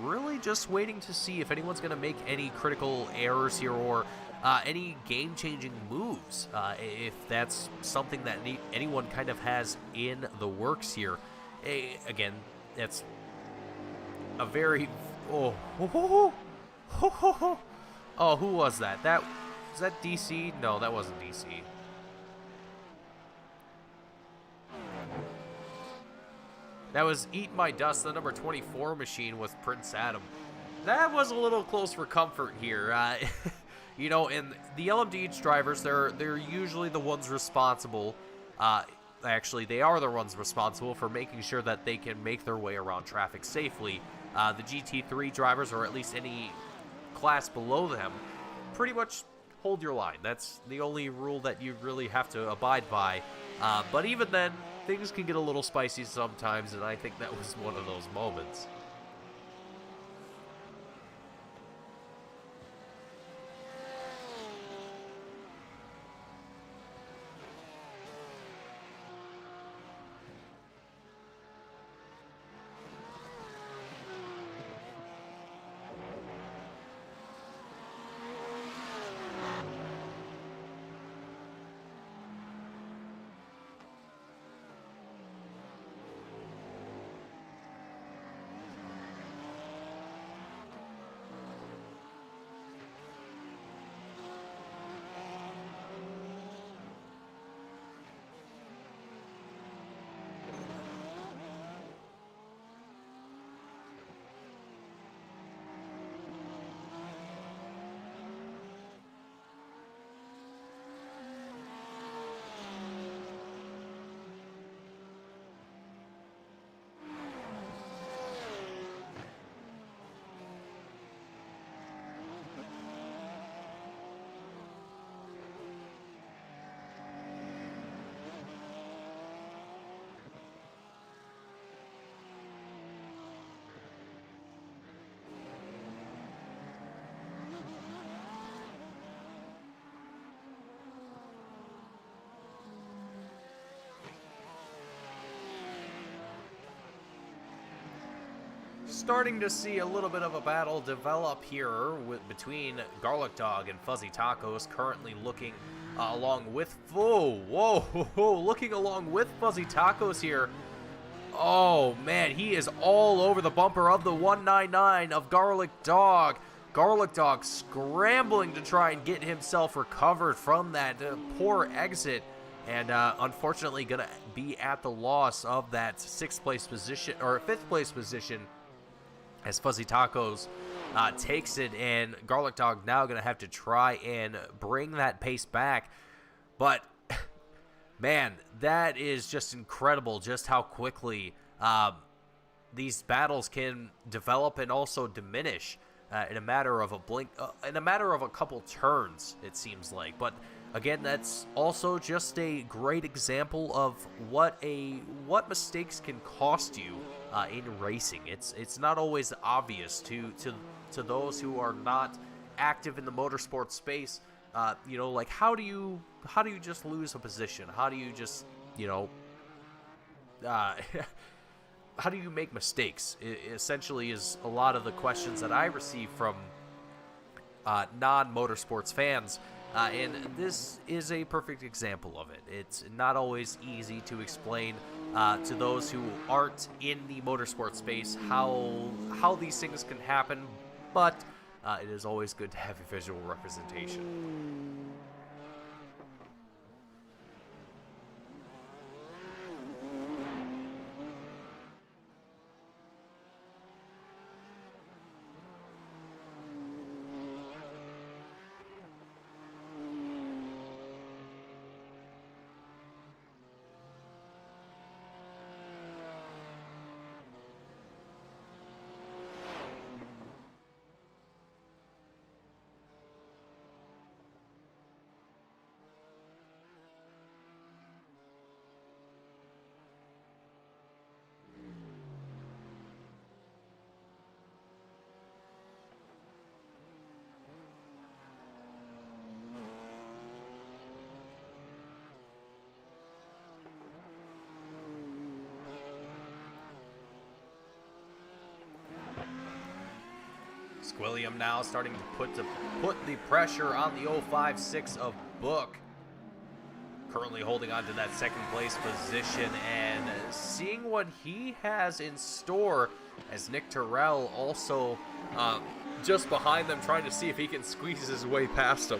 really just waiting to see if anyone's going to make any critical errors here or any game-changing moves, if that's something that anyone kind of has in the works here. Again, that's a very... Oh, who was that? Was that DC? No, that wasn't DC. That was Eat My Dust, the number 24 machine with Prince Adam. That was a little close for comfort here. You know, and the LMDH drivers, they're usually the ones responsible. Actually, they are the ones responsible for making sure that they can make their way around traffic safely. The GT3 drivers, or at least any class below them, pretty much hold your line. That's the only rule that you really have to abide by. But even then, things can get a little spicy sometimes, and I think that was one of those moments. Starting to see a little bit of a battle develop here between Garlic Dog and Fuzzy Tacos, currently looking along with... looking along with Fuzzy Tacos here. Oh, man, he is all over the bumper of the 199 of Garlic Dog. Garlic Dog scrambling to try and get himself recovered from that poor exit. And unfortunately going to be at the loss of that 6th place position, or 5th place position, as Fuzzy Tacos takes it, and Garlic Dog now going to have to try and bring that pace back. But, man, that is just incredible just how quickly these battles can develop and also diminish in a matter of a blink, in a matter of a couple turns, it seems like. But again, that's also just a great example of what mistakes can cost you in racing. It's not always obvious to those who are not active in the motorsport space. You know, like how do you just lose a position? How do you just, you know, how do you make mistakes? It essentially is a lot of the questions that I receive from non-motorsports fans. And this is a perfect example of it. It's not always easy to explain to those who aren't in the motorsport space how these things can happen, but it is always good to have a visual representation. Squilliam now starting to put the pressure on the 056 of Book. Currently holding on to that second place position and seeing what he has in store as Nick Terrell also just behind them, trying to see if he can squeeze his way past him.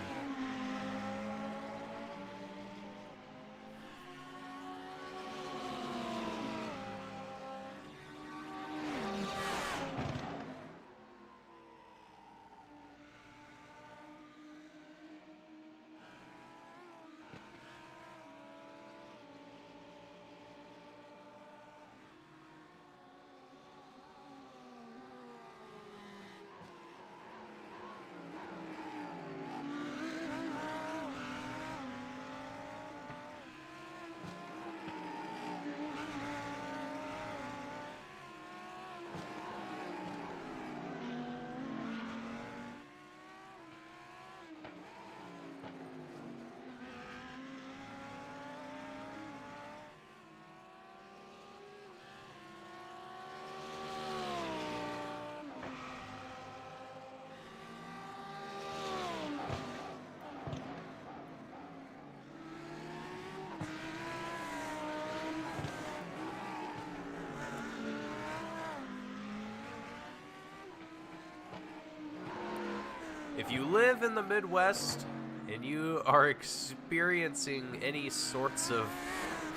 If you live in the Midwest and you are experiencing any sorts of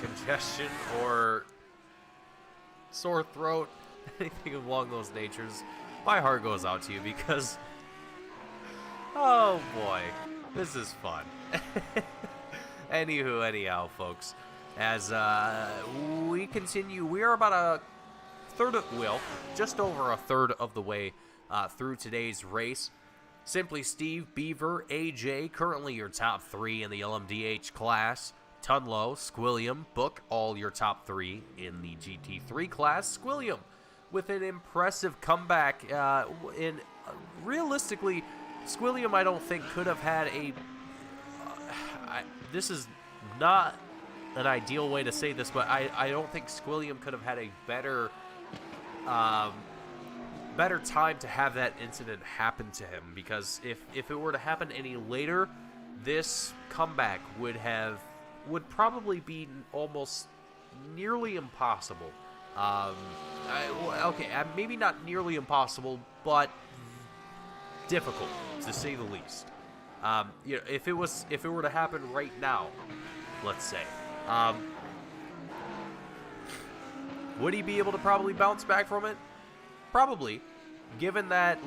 congestion or sore throat, anything along those natures, my heart goes out to you because, oh boy, this is fun. Anyhow, folks, as we continue, we are about a third of, well, just over a third of the way through today's race. Simply Steve, Beaver, AJ, currently your top three in the LMDH class. Tunlow, Squilliam, Book, all your top three in the GT3 class. Squilliam with an impressive comeback. Realistically, Squilliam, I don't think, could have had a... this is not an ideal way to say this, but I don't think Squilliam could have had a better time to have that incident happen to him, because if it were to happen any later, this comeback would probably be almost nearly impossible. Maybe not nearly impossible, but difficult to say the least. If it were to happen right now, let's say, would he be able to probably bounce back from it? Probably, given that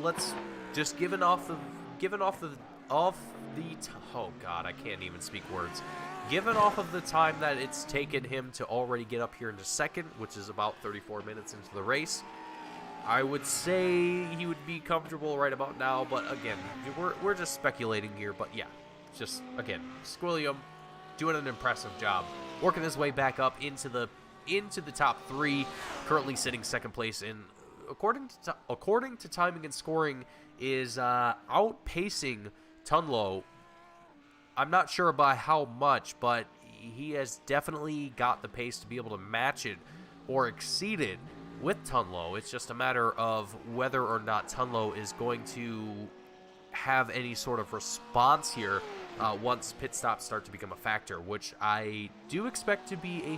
given off the oh god, I can't even speak words. Given off of the time that it's taken him to already get up here into second, which is about 34 minutes into the race, I would say he would be comfortable right about now. But again, we're just speculating here. But yeah, just again, Squilliam doing an impressive job, working his way back up into the top three, currently sitting second place in. According to timing and scoring, is outpacing Tunlow. I'm not sure by how much, but he has definitely got the pace to be able to match it or exceed it with Tunlow. It's just a matter of whether or not Tunlow is going to have any sort of response here once pit stops start to become a factor, which I do expect to be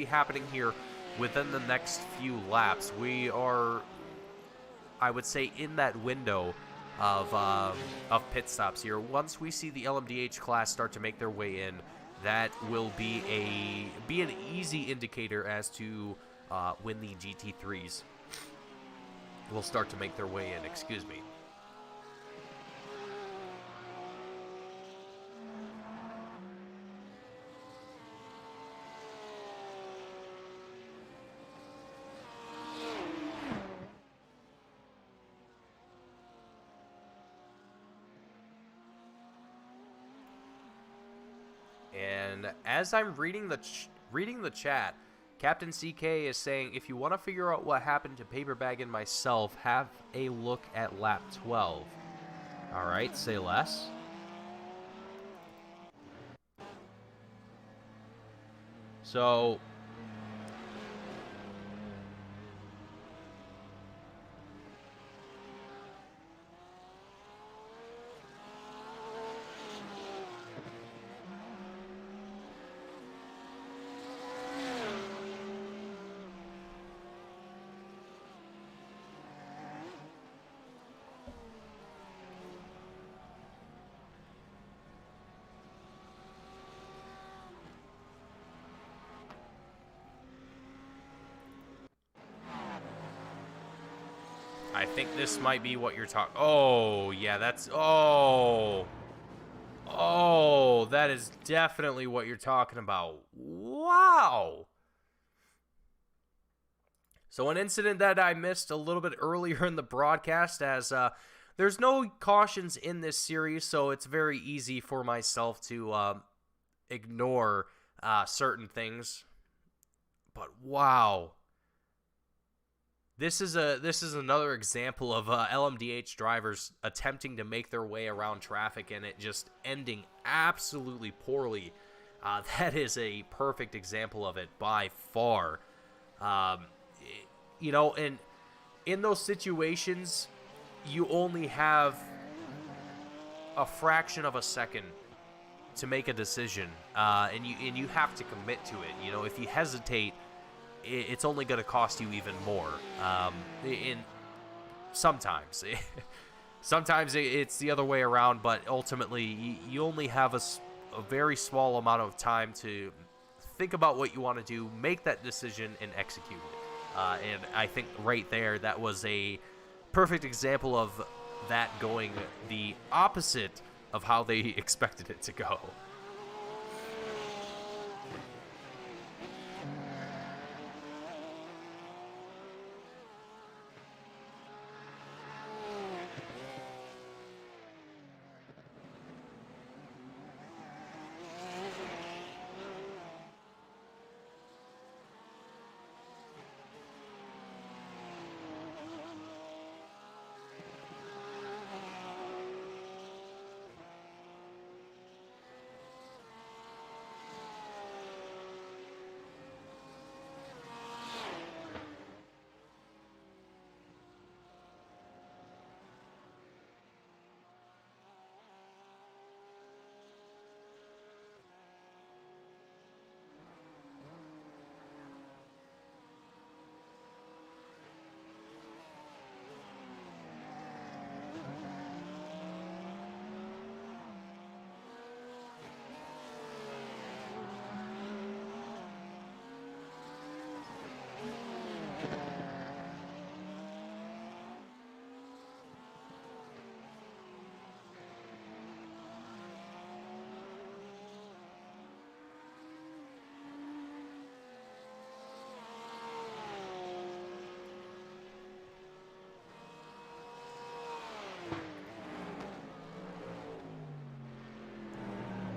happening here within the next few laps. We are, I would say, in that window of pit stops here. Once we see the LMDH class start to make their way in, that will be an easy indicator as to when the GT3s will start to make their way in. Excuse me. And as I'm reading the chat, Captain CK is saying, if you want to figure out what happened to Paperbag and myself, have a look at lap 12. All right, say less. So I think this might be what you're talking. Oh, yeah, that's... Oh, that is definitely what you're talking about. Wow. So an incident that I missed a little bit earlier in the broadcast, as there's no cautions in this series, so it's very easy for myself to ignore certain things. But wow. This is another example of LMDH drivers attempting to make their way around traffic and it just ending absolutely poorly. That is a perfect example of it by far. You know, and in those situations, you only have a fraction of a second to make a decision, and you have to commit to it. You know, if you hesitate, it's only going to cost you even more. Sometimes it's the other way around, but ultimately you only have a very small amount of time to think about what you want to do, make that decision, and execute it. And I think right there, that was a perfect example of that going the opposite of how they expected it to go.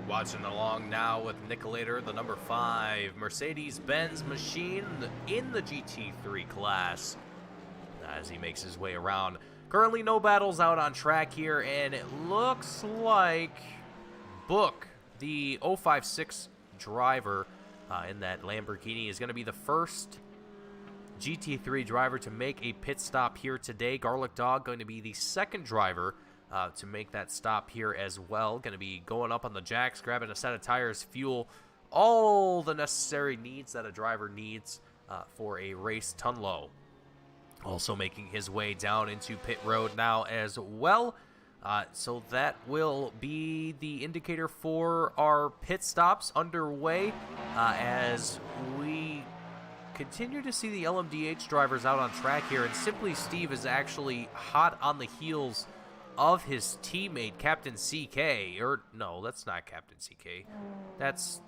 Watching along now with Nicolator, the number 5 Mercedes-Benz machine in the GT3 class, as he makes his way around. Currently no battles out on track here, and it looks like Book, the 056 driver in that Lamborghini, is going to be the first GT3 driver to make a pit stop here today. Garlic Dog going to be the second driver to make that stop here as well. Going to be going up on the jacks, grabbing a set of tires, fuel, all the necessary needs that a driver needs for a race. Tunlow also making his way down into pit road now as well. So that will be the indicator for our pit stops underway as we continue to see the LMDH drivers out on track here. And Simply Steve is actually hot on the heels of his teammate, Captain CK. Or, no, that's not Captain CK. That's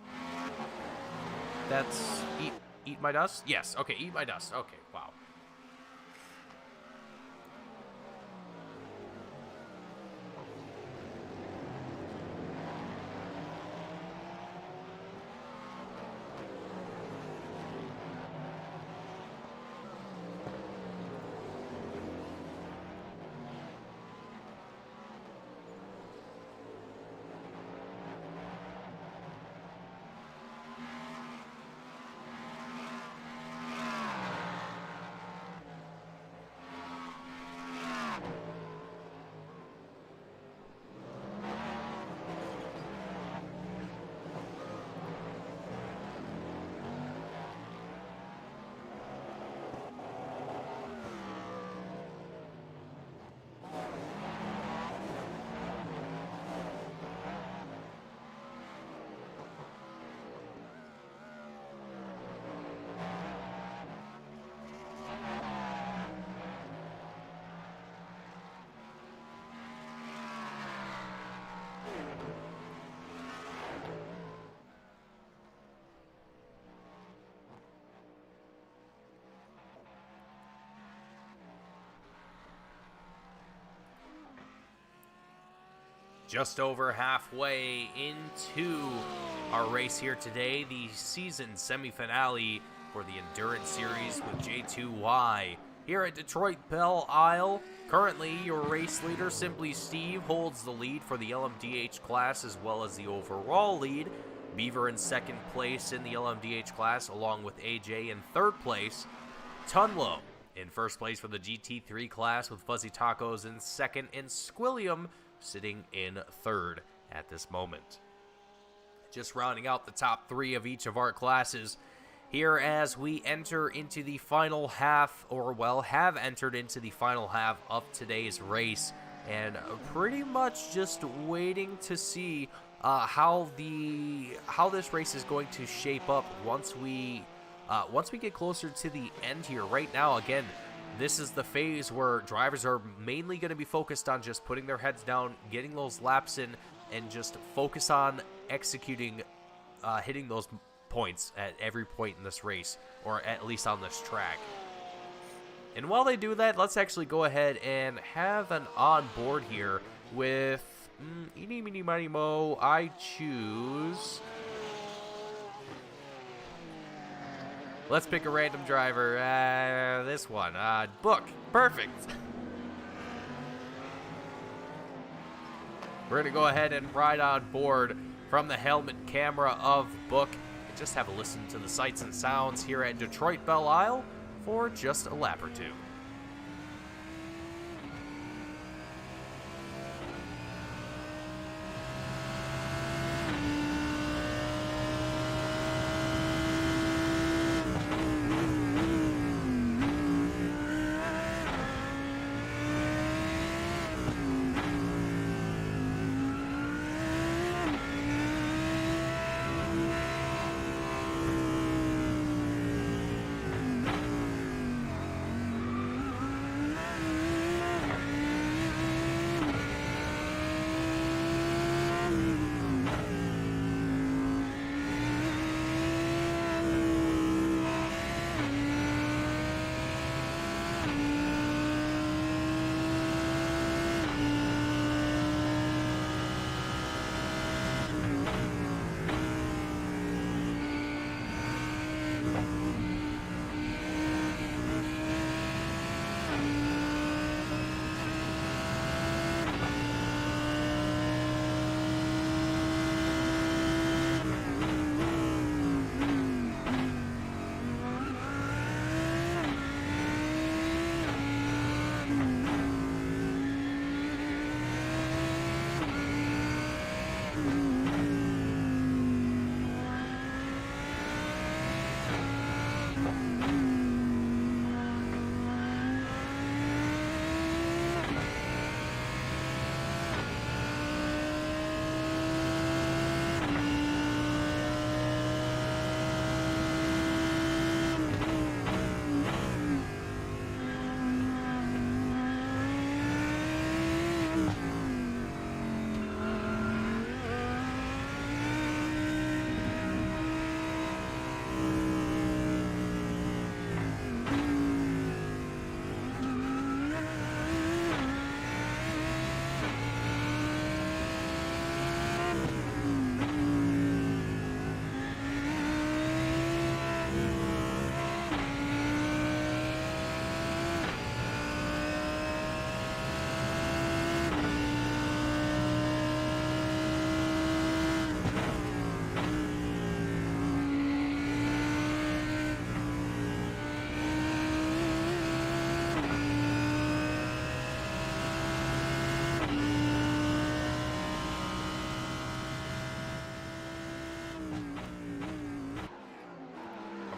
Eat My Dust? Yes, okay, Eat My Dust. Okay, wow. Just over halfway into our race here today, the season semifinale for the Endurance Series with J2Y. Here at Detroit Belle Isle, currently your race leader, Simply Steve, holds the lead for the LMDH class as well as the overall lead. Beaver in second place in the LMDH class, along with AJ in third place. Tunlo in first place for the GT3 class, with Fuzzy Tacos in second, and Squilliam sitting in third at this moment. Just rounding out the top three of each of our classes here as we enter into the final half, or well, have entered into the final half of today's race, and pretty much just waiting to see how this race is going to shape up once we get closer to the end here. Right now, again, this is the phase where drivers are mainly going to be focused on just putting their heads down, getting those laps in, and just focus on executing, hitting those points at every point in this race, or at least on this track. And while they do that, let's actually go ahead and have an onboard here with eeny, meeny, miny, mo. I choose... Let's pick a random driver. This one. Book. Perfect. We're going to go ahead and ride on board from the helmet camera of Book and just have a listen to the sights and sounds here at Detroit Belle Isle for just a lap or two.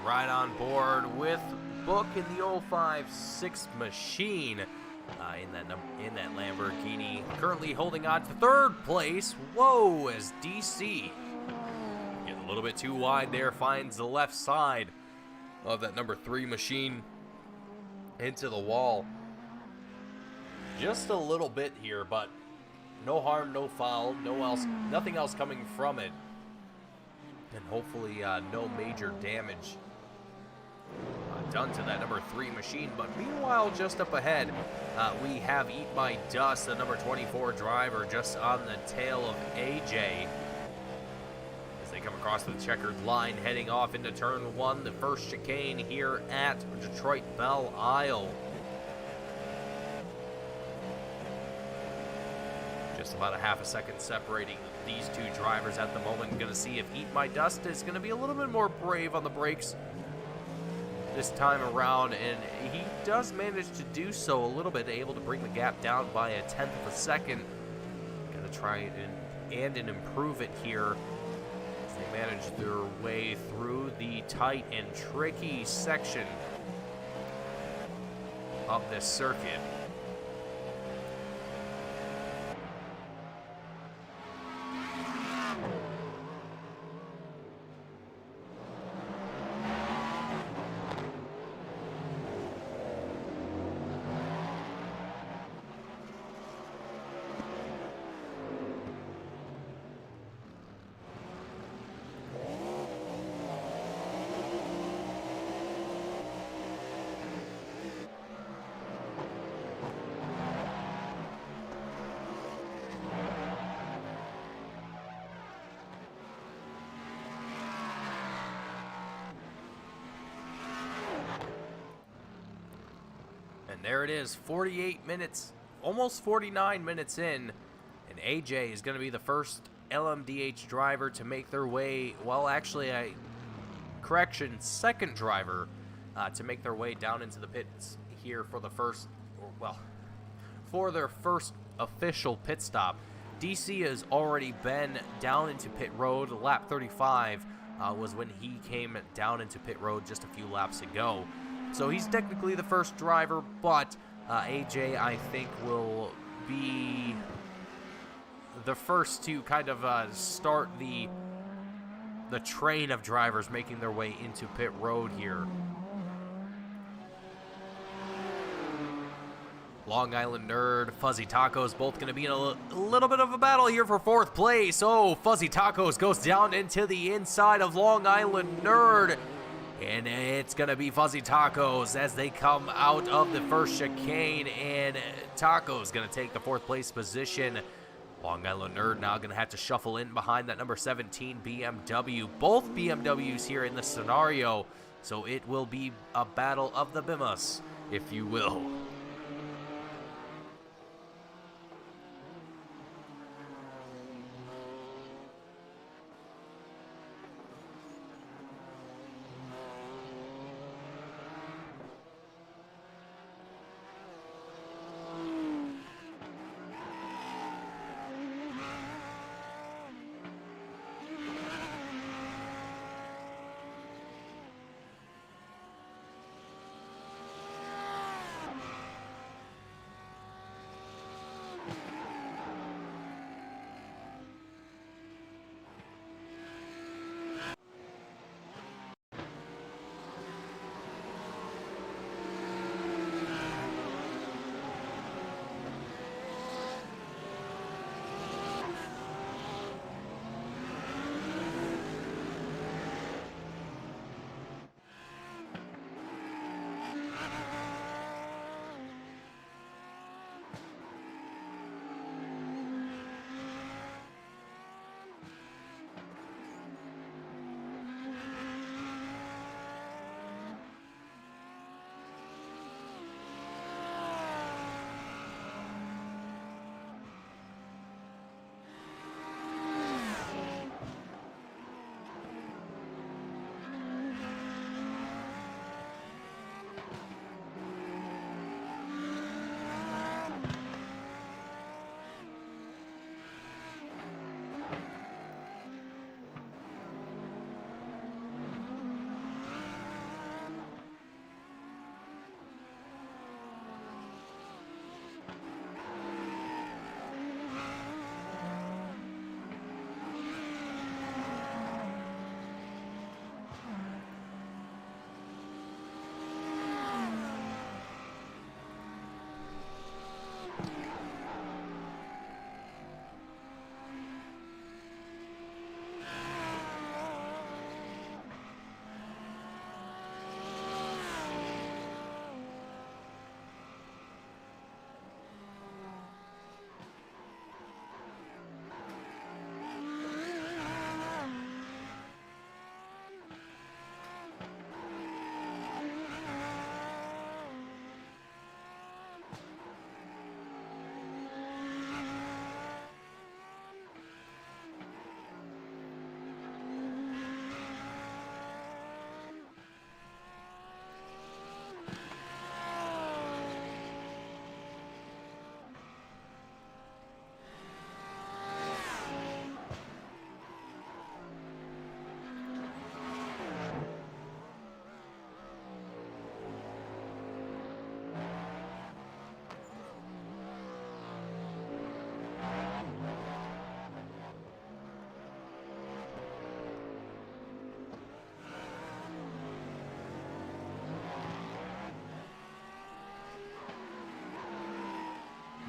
Right on board with Book in the 056 machine in that Lamborghini, currently holding on to third place. Whoa, as DC getting a little bit too wide there, finds the left side of that number 3 machine into the wall. Just a little bit here, but no harm, no foul, nothing else coming from it, and hopefully no major damage done to that number 3 machine. But meanwhile, just up ahead, we have Eat My Dust, the number 24 driver, just on the tail of AJ. As they come across the checkered line, heading off into turn 1, the first chicane here at Detroit Belle Isle. Just about a half a second separating these two drivers at the moment. Going to see if Eat My Dust is going to be a little bit more brave on the brakes this time around, and he does manage to do so a little bit, able to bring the gap down by 1/10 of a second. Going to try and improve it here as they manage their way through the tight and tricky section of this circuit. And there it is, 48 minutes, almost 49 minutes in, and AJ is going to be the first LMDH driver to make their way, well, actually, second driver to make their way down into the pits here for the for their first official pit stop. DC has already been down into pit road. Lap 35 was when he came down into pit road just a few laps ago. So he's technically the first driver, but AJ, I think, will be the first to kind of start the train of drivers making their way into pit road here. Long Island Nerd, Fuzzy Tacos, both going to be in a little bit of a battle here for 4th place. Oh, Fuzzy Tacos goes down into the inside of Long Island Nerd. And it's going to be Fuzzy Tacos as they come out of the first chicane. And Tacos going to take the 4th place position. Long Island Nerd now going to have to shuffle in behind that number 17 BMW. Both BMWs here in this scenario. So it will be a battle of the Bimas, if you will.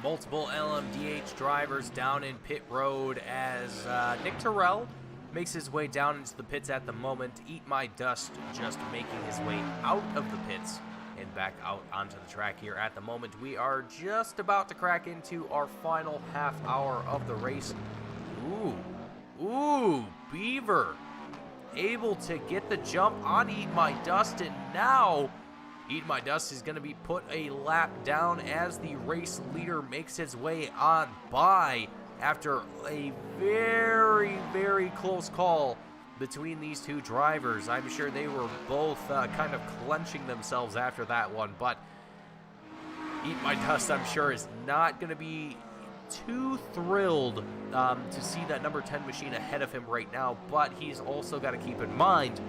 Multiple LMDH drivers down in pit road as Nick Terrell makes his way down into the pits at the moment. Eat My Dust just making his way out of the pits and back out onto the track here at the moment. We are just about to crack into our final half hour of the race. Ooh, Beaver able to get the jump on Eat My Dust, and now Eat My Dust is going to be put a lap down as the race leader makes his way on by after a very, very close call between these two drivers. I'm sure they were both kind of clenching themselves after that one, but Eat My Dust, I'm sure, is not going to be too thrilled to see that number 10 machine ahead of him right now, but he's also got to keep in mind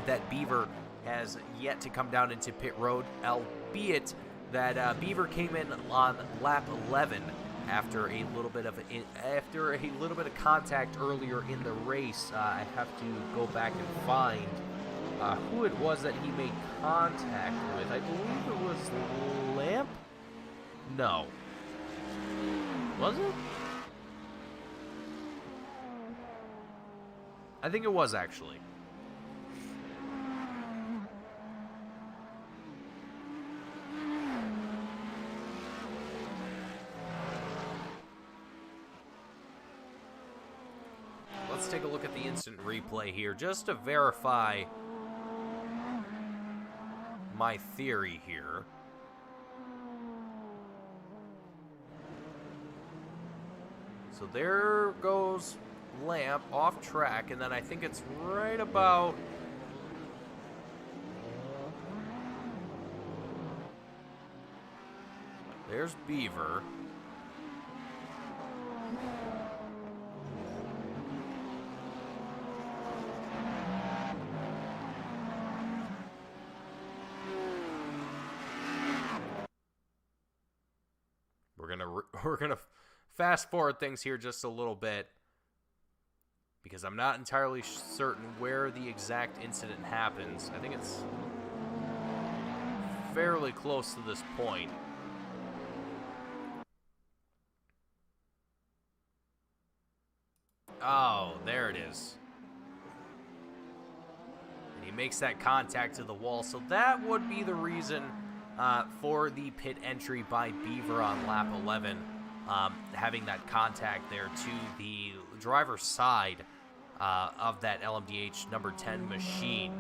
that Beaver has yet to come down into pit road, albeit that Beaver came in on lap 11 after a little bit of contact earlier in the race. I have to go back and find who it was that he made contact with. I believe it was Lamp? No. Was it? I think it was, actually. Let's take a look at the instant replay here just to verify my theory here. So there goes Lamp off track, and then I think it's right about... There's Beaver. We're gonna fast forward things here just a little bit because I'm not entirely certain where the exact incident happens. I think it's fairly close to this point. Oh, there it is. And he makes that contact to the wall, so that would be the reason for the pit entry by Beaver on lap 11, having that contact there to the driver's side of that LMDH number 10 machine.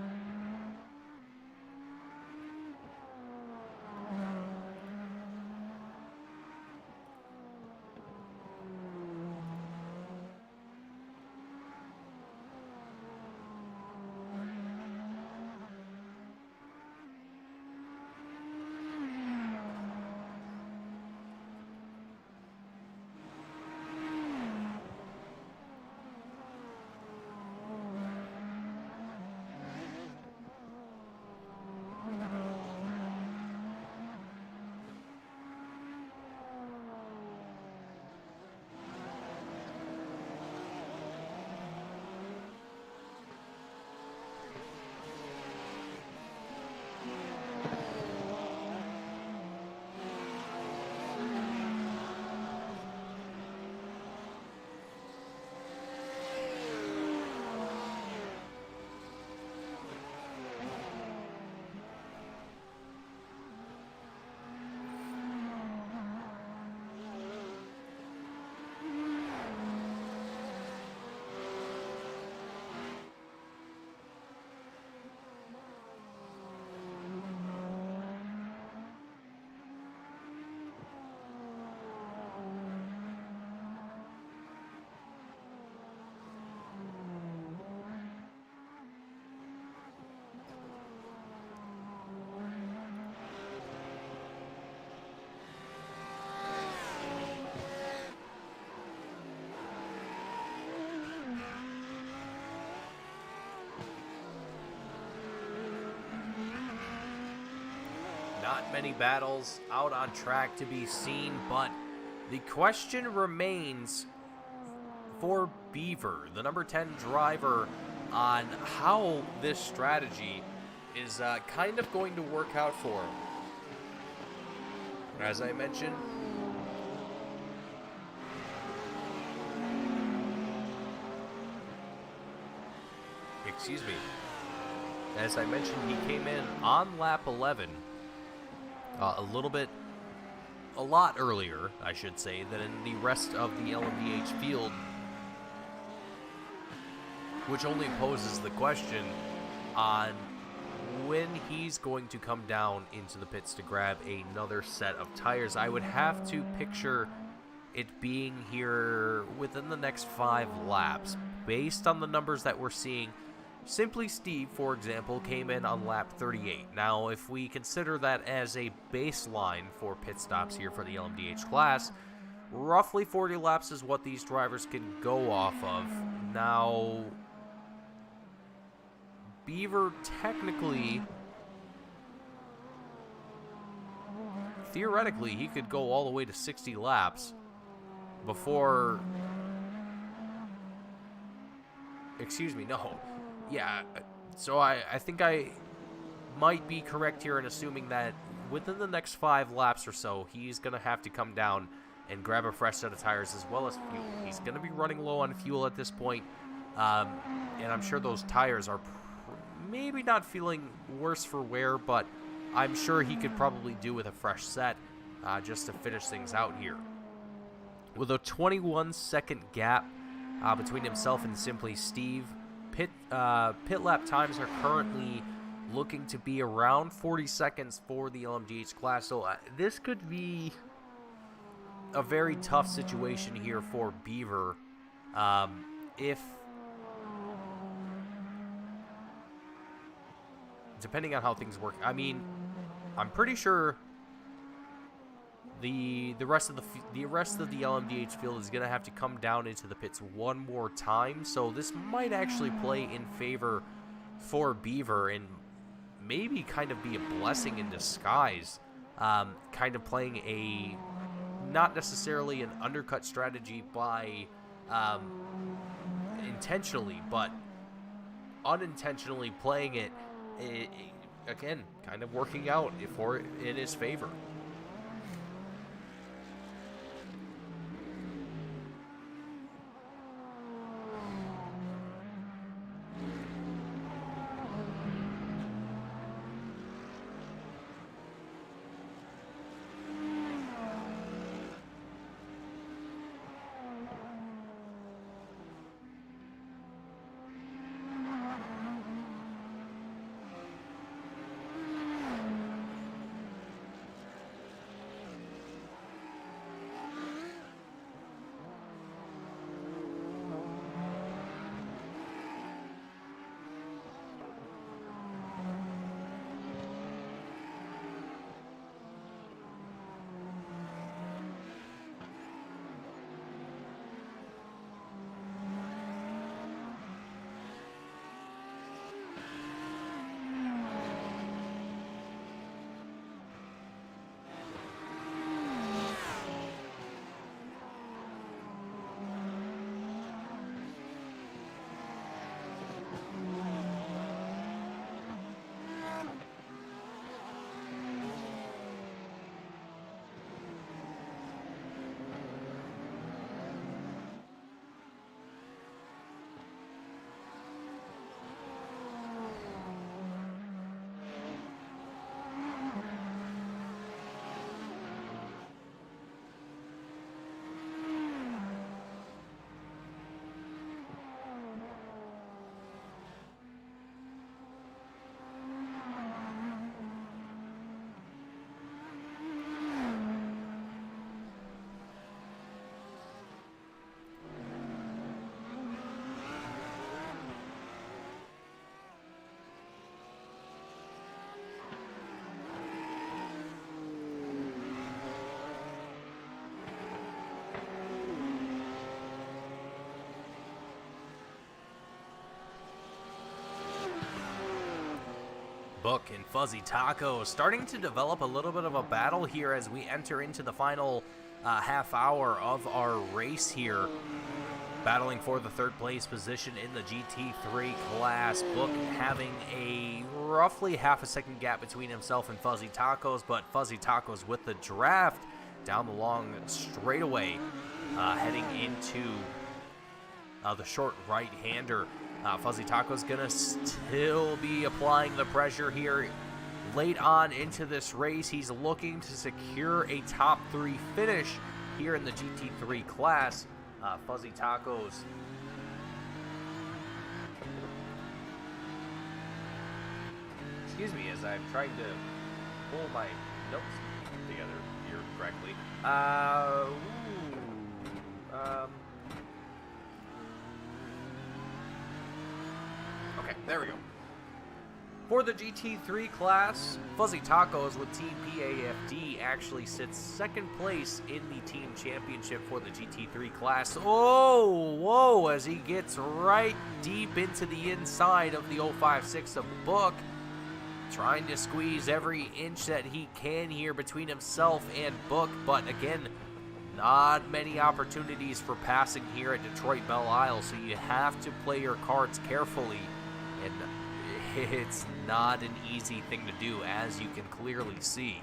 Not many battles out on track to be seen, but the question remains for Beaver, the number 10 driver, on how this strategy is kind of going to work out for him. As I mentioned, excuse me. As I mentioned, he came in on lap 11, a lot earlier, I should say, than in the rest of the LMDH field, which only poses the question on when he's going to come down into the pits to grab another set of tires. I would have to picture it being here within the next 5 laps. Based on the numbers that we're seeing, Simply Steve, for example, came in on lap 38. Now, if we consider that as a baseline for pit stops here for the LMDH class, roughly 40 laps is what these drivers can go off of. Now, Beaver technically, theoretically, he could go all the way to 60 laps before... Excuse me, no. Yeah, so I think I might be correct here in assuming that within the next 5 laps or so, he's going to have to come down and grab a fresh set of tires as well as fuel. He's going to be running low on fuel at this point, and I'm sure those tires are maybe not feeling worse for wear, but I'm sure he could probably do with a fresh set just to finish things out here. With a 21-second gap between himself and Simply Steve, pit lap times are currently looking to be around 40 seconds for the LMDH class, so this could be a very tough situation here for Beaver if, depending on how things work. I mean, I'm pretty sure the rest of the LMDH field is going to have to come down into the pits one more time, so this might actually play in favor for Beaver and maybe kind of be a blessing in disguise, kind of playing a not necessarily an undercut strategy by intentionally, but unintentionally playing it, again, kind of working out in his favor. Book and Fuzzy Taco starting to develop a little bit of a battle here as we enter into the final half hour of our race here. Battling for the third place position in the GT3 class. Book having a roughly half a second gap between himself and Fuzzy Tacos, but Fuzzy Tacos with the draft down the long straightaway, heading into the short right-hander. Fuzzy Taco's going to still be applying the pressure here. Late on into this race, he's looking to secure a top 3 finish here in the GT3 class. Fuzzy Taco's excuse me as I'm trying to pull my notes together here correctly. Okay, there we go. For the GT3 class, Fuzzy Tacos with Team PAFD actually sits second place in the team championship for the GT3 class. Oh, whoa, as he gets right deep into the inside of the 056 of Book, trying to squeeze every inch that he can here between himself and Book, but again, not many opportunities for passing here at Detroit Belle Isle, so you have to play your cards carefully, and it's not an easy thing to do, as you can clearly see.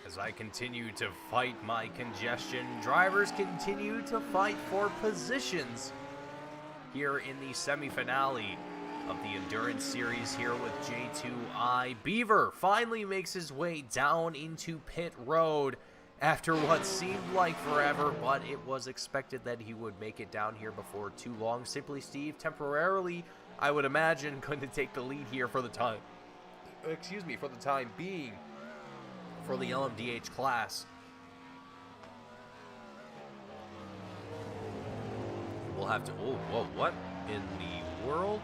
As I continue to fight my congestion, drivers continue to fight for positions here in the semi-finale of the Endurance Series here with J2I. Beaver finally makes his way down into pit road after what seemed like forever, but it was expected that he would make it down here before too long. Simply Steve temporarily, I would imagine, going to take the lead here for the time being for the LMDH class. We'll have to, oh, whoa, what in the world?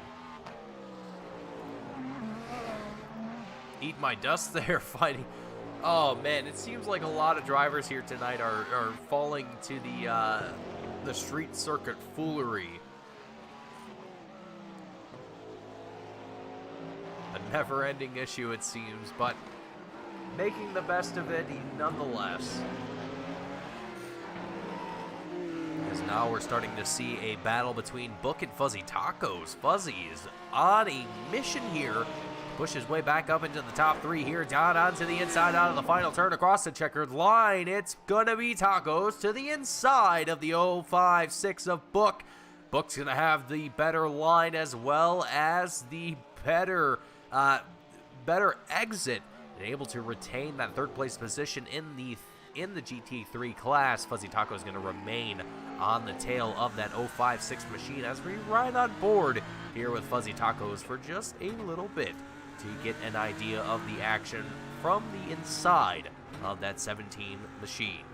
eat my dust there fighting. Oh man, it seems like a lot of drivers here tonight are falling to the street circuit foolery. A never-ending issue, it seems, but making the best of it nonetheless. As now we're starting to see a battle between Book and Fuzzy Tacos. Fuzzy is on a mission here. Push his way back up into the top three here, down onto the inside, out of the final turn, across the checkered line. It's gonna be Tacos to the inside of the 056 of Book. Book's gonna have the better line as well as the better exit, and able to retain that third place position in the GT3 class. Fuzzy Taco is going to remain on the tail of that 056 machine as we ride on board here with Fuzzy Tacos for just a little bit to get an idea of the action from the inside of that 17 machine.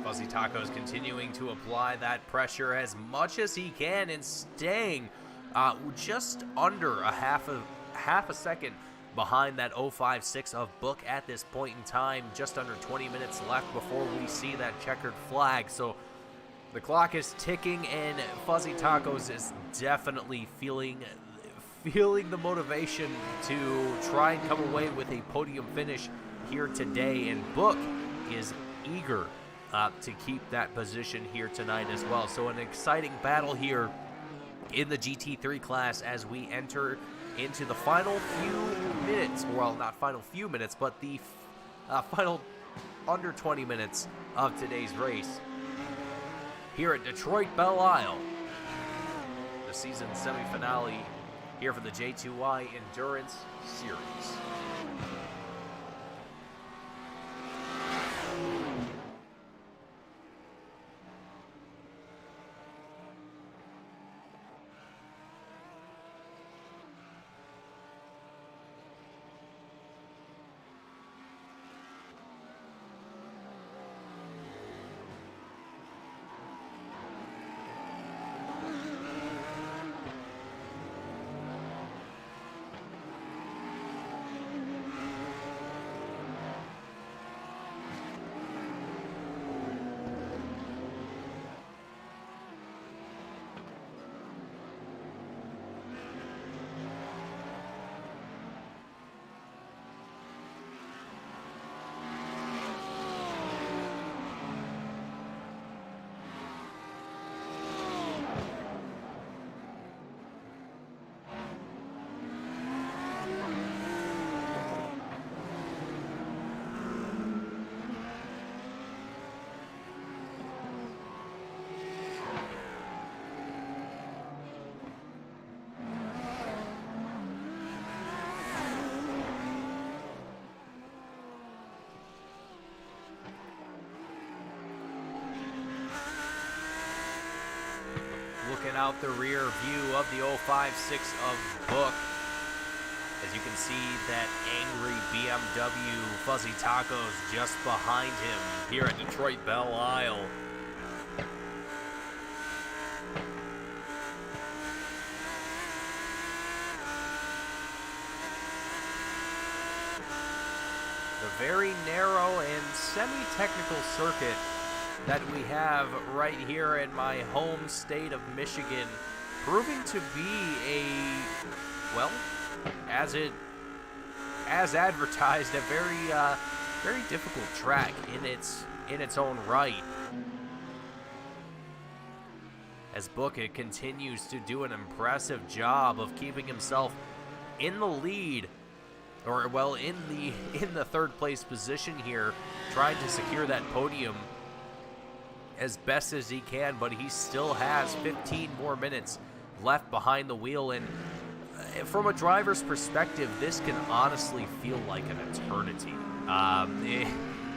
Fuzzy Taco's continuing to apply that pressure as much as he can and staying just under a half a second behind that 056 of Book at this point in time. Just under 20 minutes left before we see that checkered flag. So the clock is ticking and Fuzzy Tacos is definitely feeling the motivation to try and come away with a podium finish here today. And Book is eager to keep that position here tonight as well. So an exciting battle here in the GT3 class as we enter into the final few minutes. Well, not final few minutes, but the final under 20 minutes of today's race here at Detroit Belle Isle. The season semi-finale here for the J2I Endurance Series. Looking out the rear view of the 056 of Book. As you can see that angry BMW Fuzzy Tacos just behind him here at Detroit Belle Isle. The very narrow and semi-technical circuit that we have right here in my home state of Michigan, proving to be a, well, as advertised, a very difficult track in its own right. As Bucket continues to do an impressive job of keeping himself in the lead, or well, in the third place position here, trying to secure that podium as best as he can, but he still has 15 more minutes left behind the wheel, and from a driver's perspective, this can honestly feel like an eternity.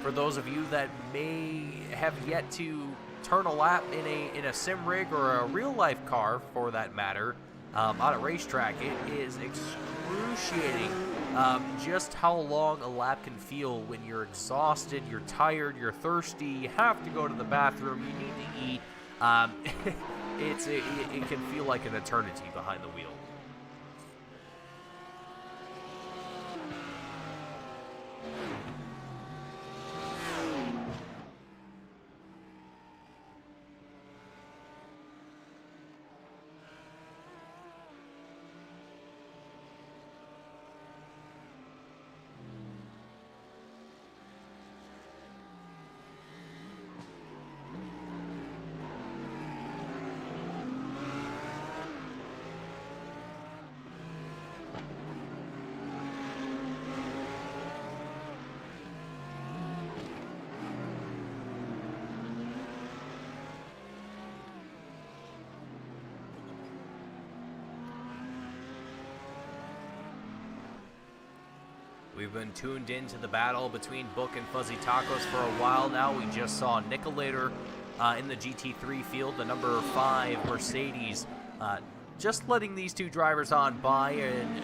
For those of you that may have yet to turn a lap in a sim rig or a real life car, for that matter, on a racetrack, it is excruciating just how long a lap can feel when you're exhausted, you're tired, you're thirsty, you have to go to the bathroom, you need to eat. It can feel like an eternity behind the wheel. We've been tuned into the battle between Book and Fuzzy Tacos for a while now. We just saw Nicolator in the GT3 field, the number 5 Mercedes, just letting these two drivers on by and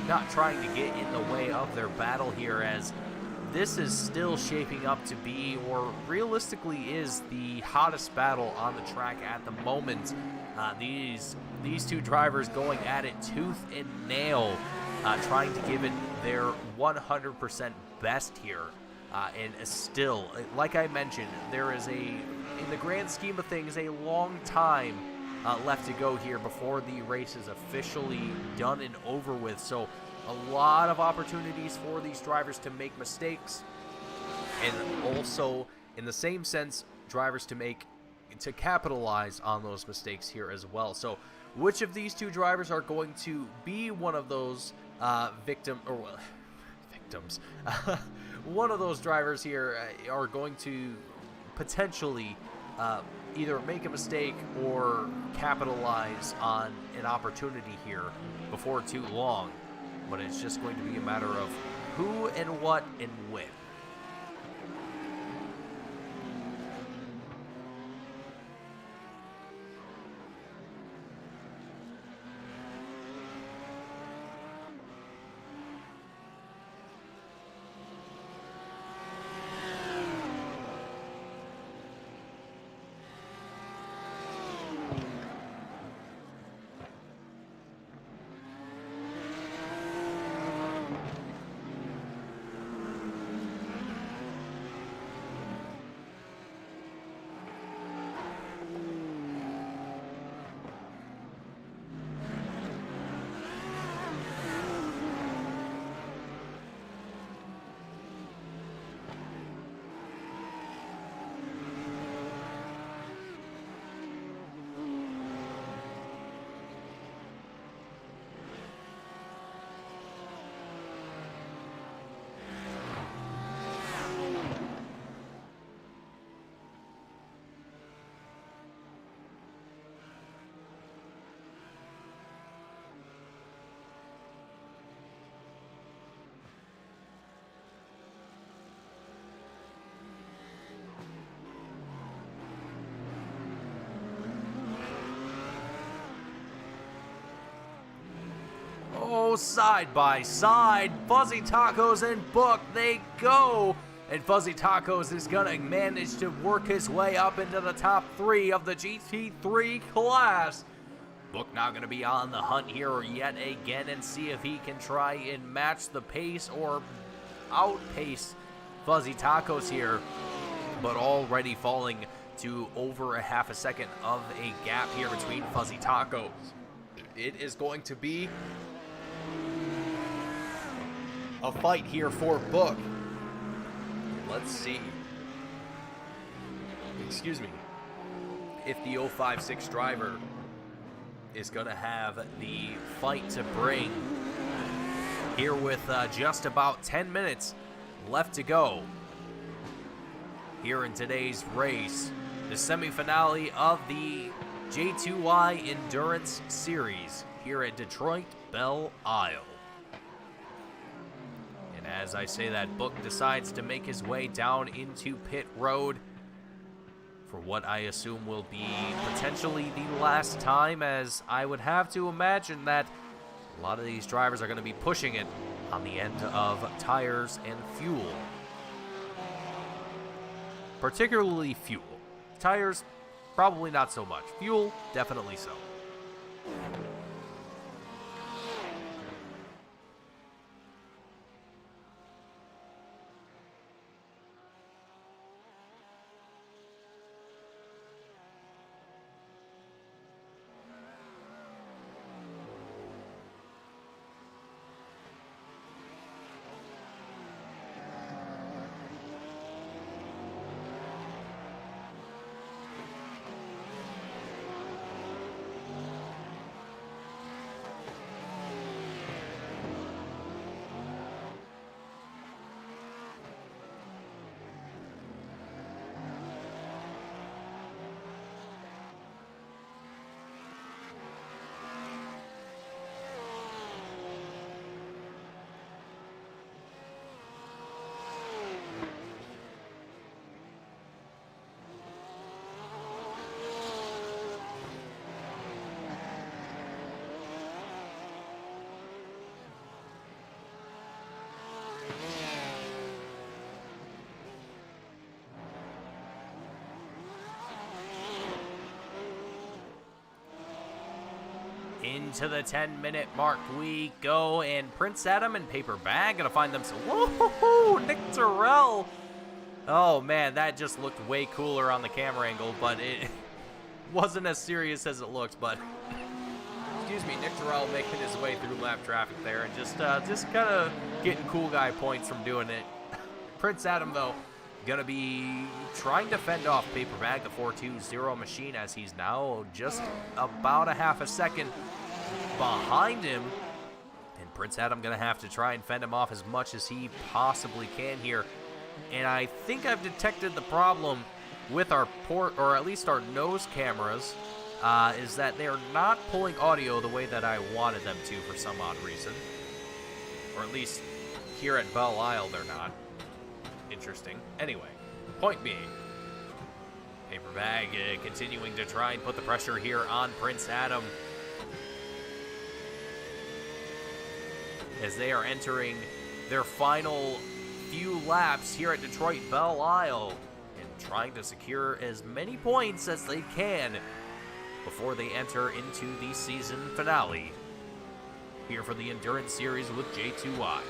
not trying to get in the way of their battle here, as this is still shaping up to be, or realistically is, the hottest battle on the track at the moment. These two drivers going at it tooth and nail, trying to give it their 100% best here. And still, like I mentioned, there is in the grand scheme of things, a long time left to go here before the race is officially done and over with. So a lot of opportunities for these drivers to make mistakes, and also, in the same sense, drivers to capitalize on those mistakes here as well. So which of these two drivers are going to be one of those victims? One of those drivers here are going to potentially either make a mistake or capitalize on an opportunity here before too long. But it's just going to be a matter of who and what and when. Oh, side by side, Fuzzy Tacos and Book, they go. And Fuzzy Tacos is gonna manage to work his way up into the top 3 of the GT3 class. Book now gonna be on the hunt here yet again and see if he can try and match the pace or outpace Fuzzy Tacos here, but already falling to over a half a second of a gap here between Fuzzy Tacos. It is going to be a fight here for Book. Let's see. Excuse me. If the 056 driver is going to have the fight to bring here with just about 10 minutes left to go here in today's race, the semifinale of the J2Y Endurance Series here at Detroit Belle Isle. And as I say that, Book decides to make his way down into pit road for what I assume will be potentially the last time, as I would have to imagine that a lot of these drivers are going to be pushing it on the end of tires and fuel. Particularly fuel. Tires, probably not so much. Fuel, definitely so. Into the 10-minute mark we go, and Prince Adam and Paper Bag gonna find themselves. Whoa, Nick Terrell. Oh man, that just looked way cooler on the camera angle, but it wasn't as serious as it looked. But excuse me, Nick Terrell making his way through lap traffic there, and just kind of getting cool guy points from doing it. Prince Adam though, gonna be trying to fend off Paper Bag, the 420 machine, as he's now just about a half a second behind him. And Prince Adam gonna have to try and fend him off as much as he possibly can here. And I think I've detected the problem with our port, or at least our nose cameras, is that they're not pulling audio the way that I wanted them to for some odd reason. Or at least here at Belle Isle they're not. Interesting. Anyway, point being, Paper Bag continuing to try and put the pressure here on Prince Adam as they are entering their final few laps here at Detroit Belle Isle and trying to secure as many points as they can before they enter into the season finale here for the Endurance Series with J2Y.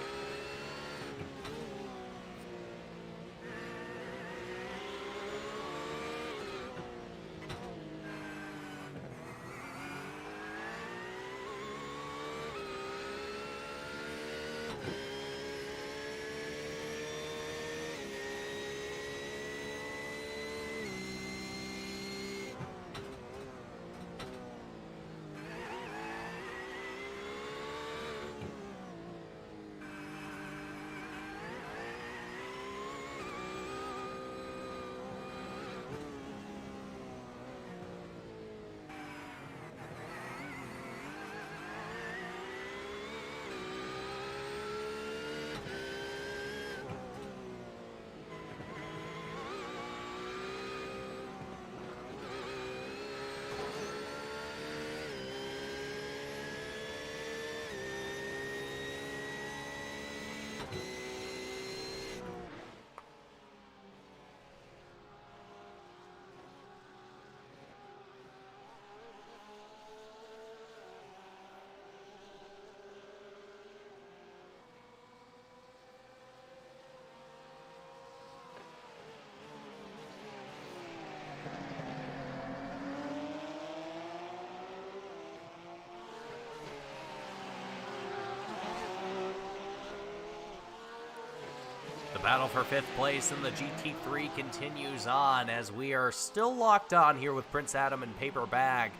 The battle for 5th place in the GT3 continues on as we are still locked on here with Prince Adam and Paper Bag.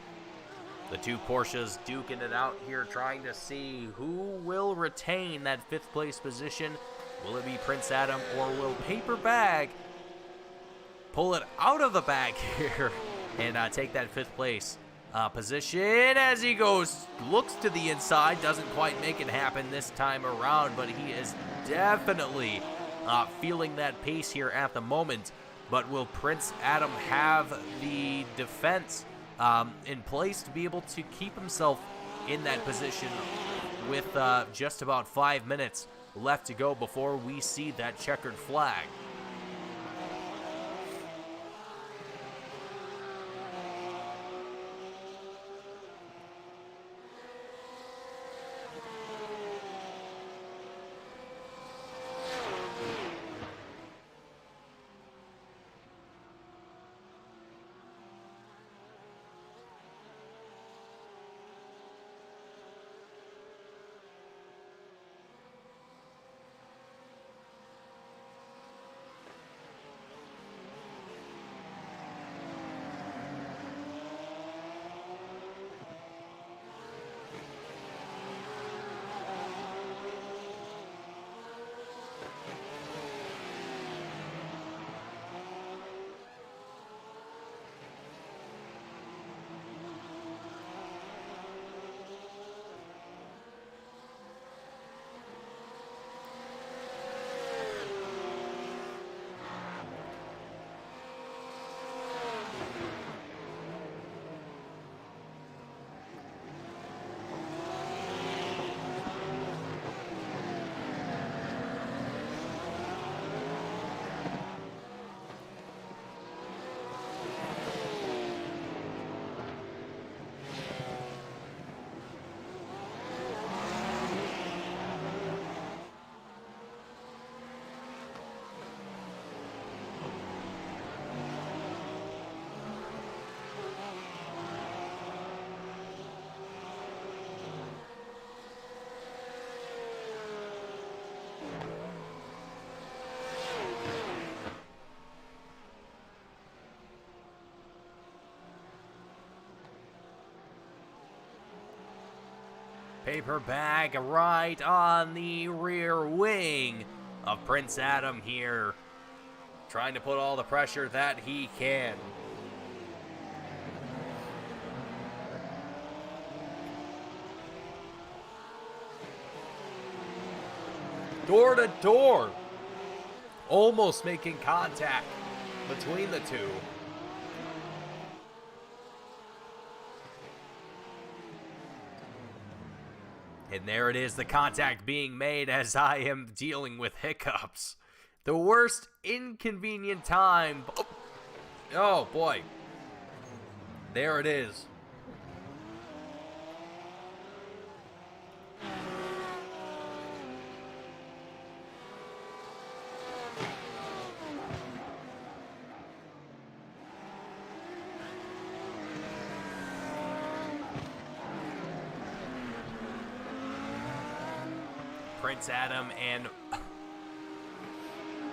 The two Porsches duking it out here, trying to see who will retain that 5th place position. Will it be Prince Adam, or will Paper Bag pull it out of the bag here and take that 5th place position as he looks to the inside, doesn't quite make it happen this time around, but he is definitely feeling that pace here at the moment. But will Prince Adam have the defense in place to be able to keep himself in that position with just about 5 minutes left to go before we see that checkered flag? Paper Bag right on the rear wing of Prince Adam here, trying to put all the pressure that he can. Door to door, almost making contact between the two. And there it is, the contact being made as I am dealing with hiccups. The worst inconvenient time. Oh boy. There it is. Prince Adam and...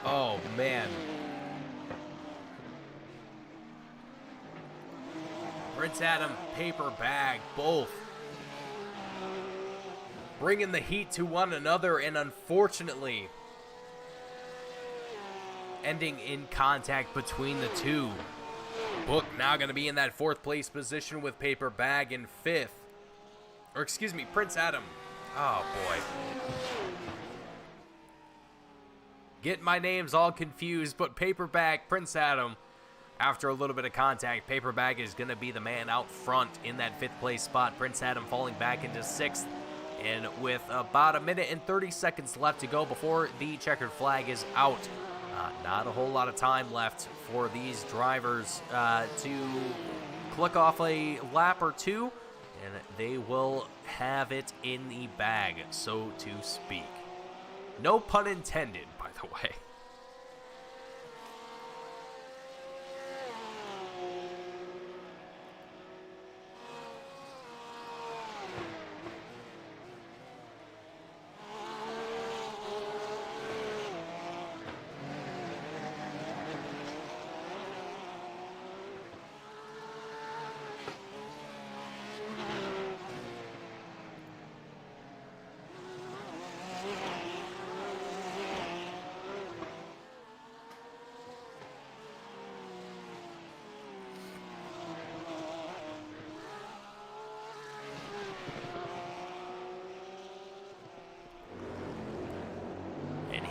oh, man. Prince Adam, Paper Bag, both bringing the heat to one another, and unfortunately ending in contact between the two. Book now going to be in that 4th place position with Paper Bag in 5th. Or excuse me, Prince Adam. Oh, boy. Get my names all confused, but Paper Bag, Prince Adam, after a little bit of contact, Paper Bag is going to be the man out front in that 5th place spot. Prince Adam falling back into 6th And with about 1:30 seconds left to go before the checkered flag is out, not a whole lot of time left for these drivers to click off a lap or two, and they will have it in the bag, so to speak. No pun intended, by the way.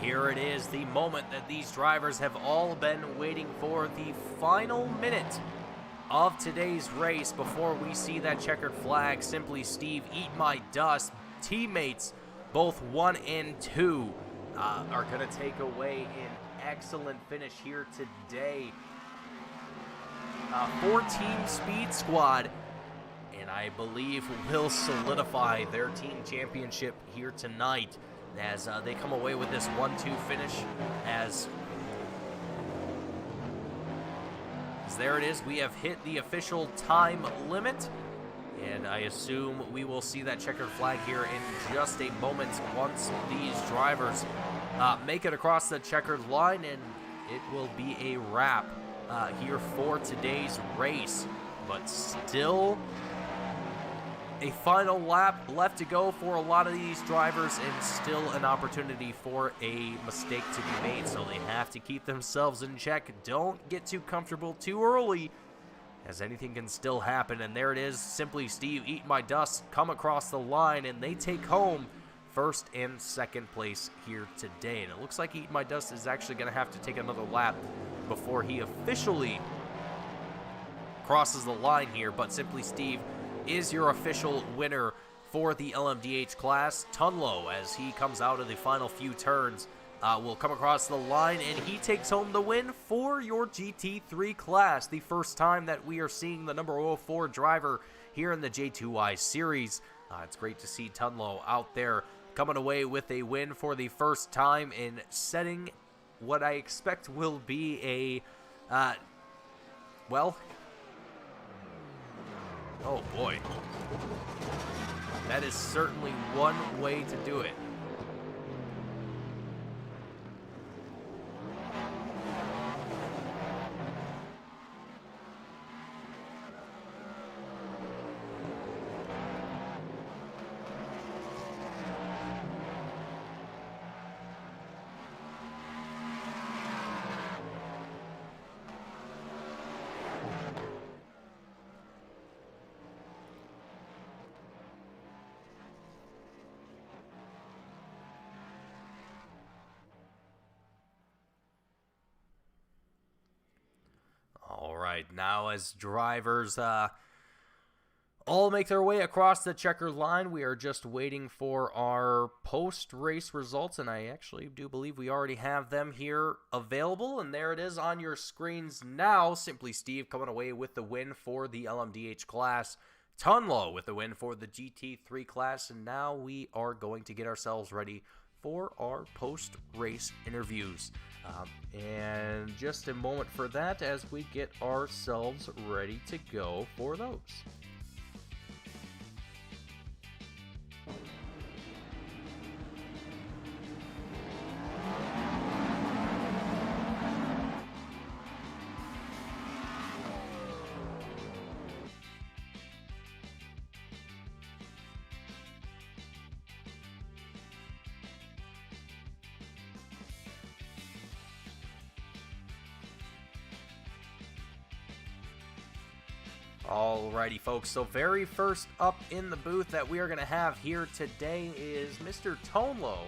Here it is, the moment that these drivers have all been waiting for, the final minute of today's race before we see that checkered flag. Simply Steve, Eat My Dust, teammates, both 1 and 2, are going to take away an excellent finish here today. 4-team speed squad, and I believe will solidify their team championship here tonight, as they come away with this 1-2 finish. As there it is, we have hit the official time limit, and I assume we will see that checkered flag here in just a moment once these drivers make it across the checkered line, and it will be a wrap here for today's race. But still a final lap left to go for a lot of these drivers, and still an opportunity for a mistake to be made, so they have to keep themselves in check. Don't get too comfortable too early, as anything can still happen. And there it is, Simply Steve, Eat My Dust, come across the line, and they take home first and second place here today. And it looks like Eat My Dust is actually going to have to take another lap before he officially crosses the line here, but Simply Steve is your official winner for the LMDH class. Tunlow, as he comes out of the final few turns, will come across the line, and he takes home the win for your GT3 class. The first time that we are seeing the number 04 driver here in the J2I series. It's great to see Tunlow out there coming away with a win for the first time, and setting what I expect will be a, well, oh boy. That is certainly one way to do it. Now, as drivers all make their way across the checkered line, we are just waiting for our post-race results, and I actually do believe we already have them here available, and there it is on your screens now. Simply Steve coming away with the win for the LMDH class, Tunlow with the win for the GT3 class, and now we are going to get ourselves ready for our post-race interviews. And just a moment for that as we get ourselves ready to go for those. Alrighty, folks, so very first up in the booth that we are going to have here today is Mr. Tunlow.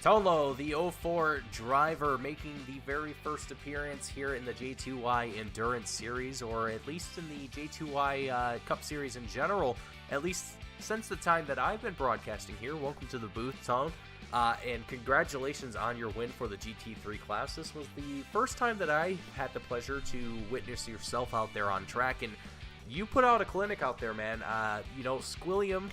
Tunlow, the 04 driver, making the very first appearance here in the J2I Endurance Series, or at least in the J2I Cup Series in general, at least since the time that I've been broadcasting here. Welcome to the booth, Tone. And congratulations on your win for the GT3 class. This was the first time that I had the pleasure to witness yourself out there on track, and you put out a clinic out there, man. Squilliam,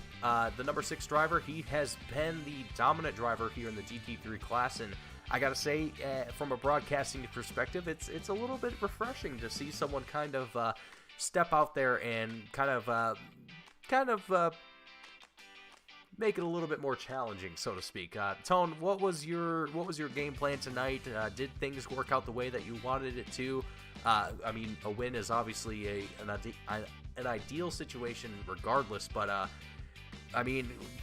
the number 6 driver, he has been the dominant driver here in the GT3 class, and I gotta say, from a broadcasting perspective, it's a little bit refreshing to see someone kind of step out there and kind of make it a little bit more challenging, so to speak. Tone, what was your game plan tonight? Did things work out the way that you wanted it to? A win is obviously an ideal situation regardless, but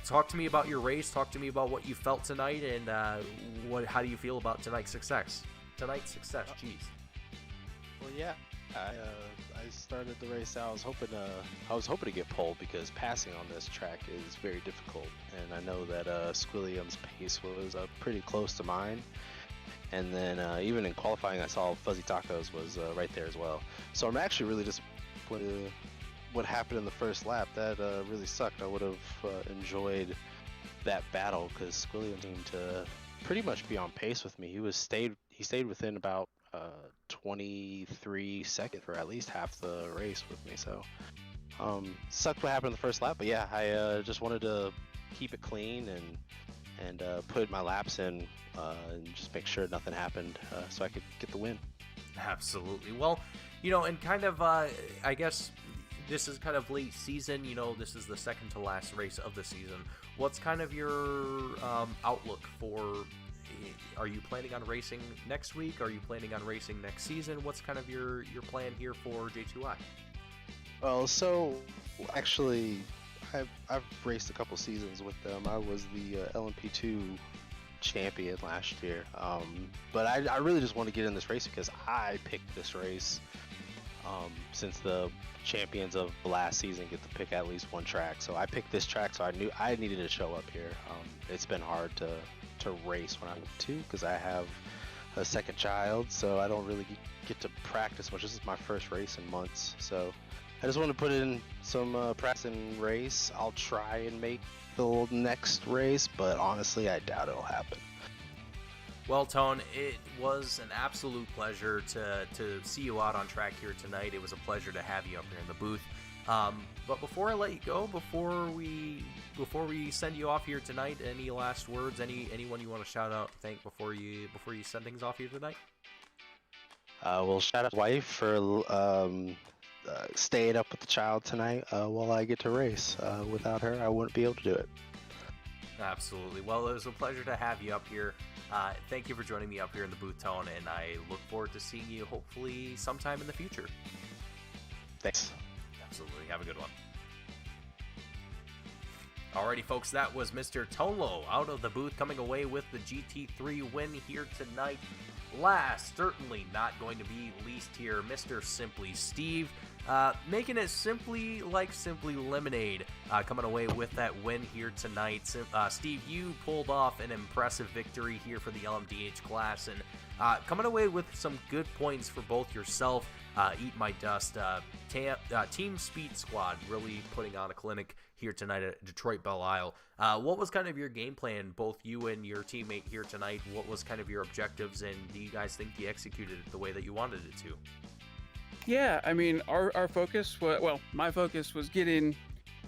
talk to me about your race. Talk to me about what you felt tonight, and how do you feel about tonight's success? Jeez. Well, yeah, I started the race out. I was hoping to get pole because passing on this track is very difficult, and I know that Squilliam's pace was pretty close to mine. And then even in qualifying, I saw Fuzzy Tacos was right there as well. So I'm actually really disappointed with what happened in the first lap. That really sucked. I would have enjoyed that battle because Squilliam seemed to pretty much be on pace with me. He stayed within about 23 seconds for at least half the race with me. So sucked what happened in the first lap. But yeah, I just wanted to keep it clean and put my laps in and just make sure nothing happened so I could get the win. Absolutely. Well, and kind of, I guess this is kind of late season. This is the second to last race of the season. What's kind of your outlook for? Are you planning on racing next week? Are you planning on racing next season? What's kind of your plan here for J2I? Well, so actually, I've raced a couple seasons with them. I was the LMP2 champion last year, but I really just want to get in this race because I picked this race. Since the champions of the last season get to pick at least one track, so I picked this track, so I knew I needed to show up here. It's been hard to race when I'm 2 because I have a second child, so I don't really get to practice much. This is my first race in months, so I just want to put in some practice and race. I'll try and make the next race, but honestly, I doubt it'll happen. Well, Tone, it was an absolute pleasure to see you out on track here tonight. It was a pleasure to have you up here in the booth. But before I let you go, before we send you off here tonight, any last words? Anyone you want to shout out, thank before you send things off here tonight? Well, shout out to my wife for staying up with the child tonight while I get to race. Without her, I wouldn't be able to do it. Absolutely. Well, it was a pleasure to have you up here. Thank you for joining me up here in the booth, Tone, and I look forward to seeing you hopefully sometime in the future. Thanks. Absolutely. Have a good one. Alrighty, folks, that was Mr. Tonlo out of the booth, coming away with the GT3 win here tonight. Last, certainly not going to be least here, Mr. Simply Steve, making it simply like Simply Lemonade, coming away with that win here tonight. Steve, you pulled off an impressive victory here for the LMDH class, and coming away with some good points for both yourself, Eat My Dust, Team Speed Squad, really putting on a clinic here tonight at Detroit Belle Isle. What was kind of your game plan, both you and your teammate here tonight? What was kind of your objectives, and do you guys think you executed it the way that you wanted it to? Yeah, I mean, our focus was, well, my focus was getting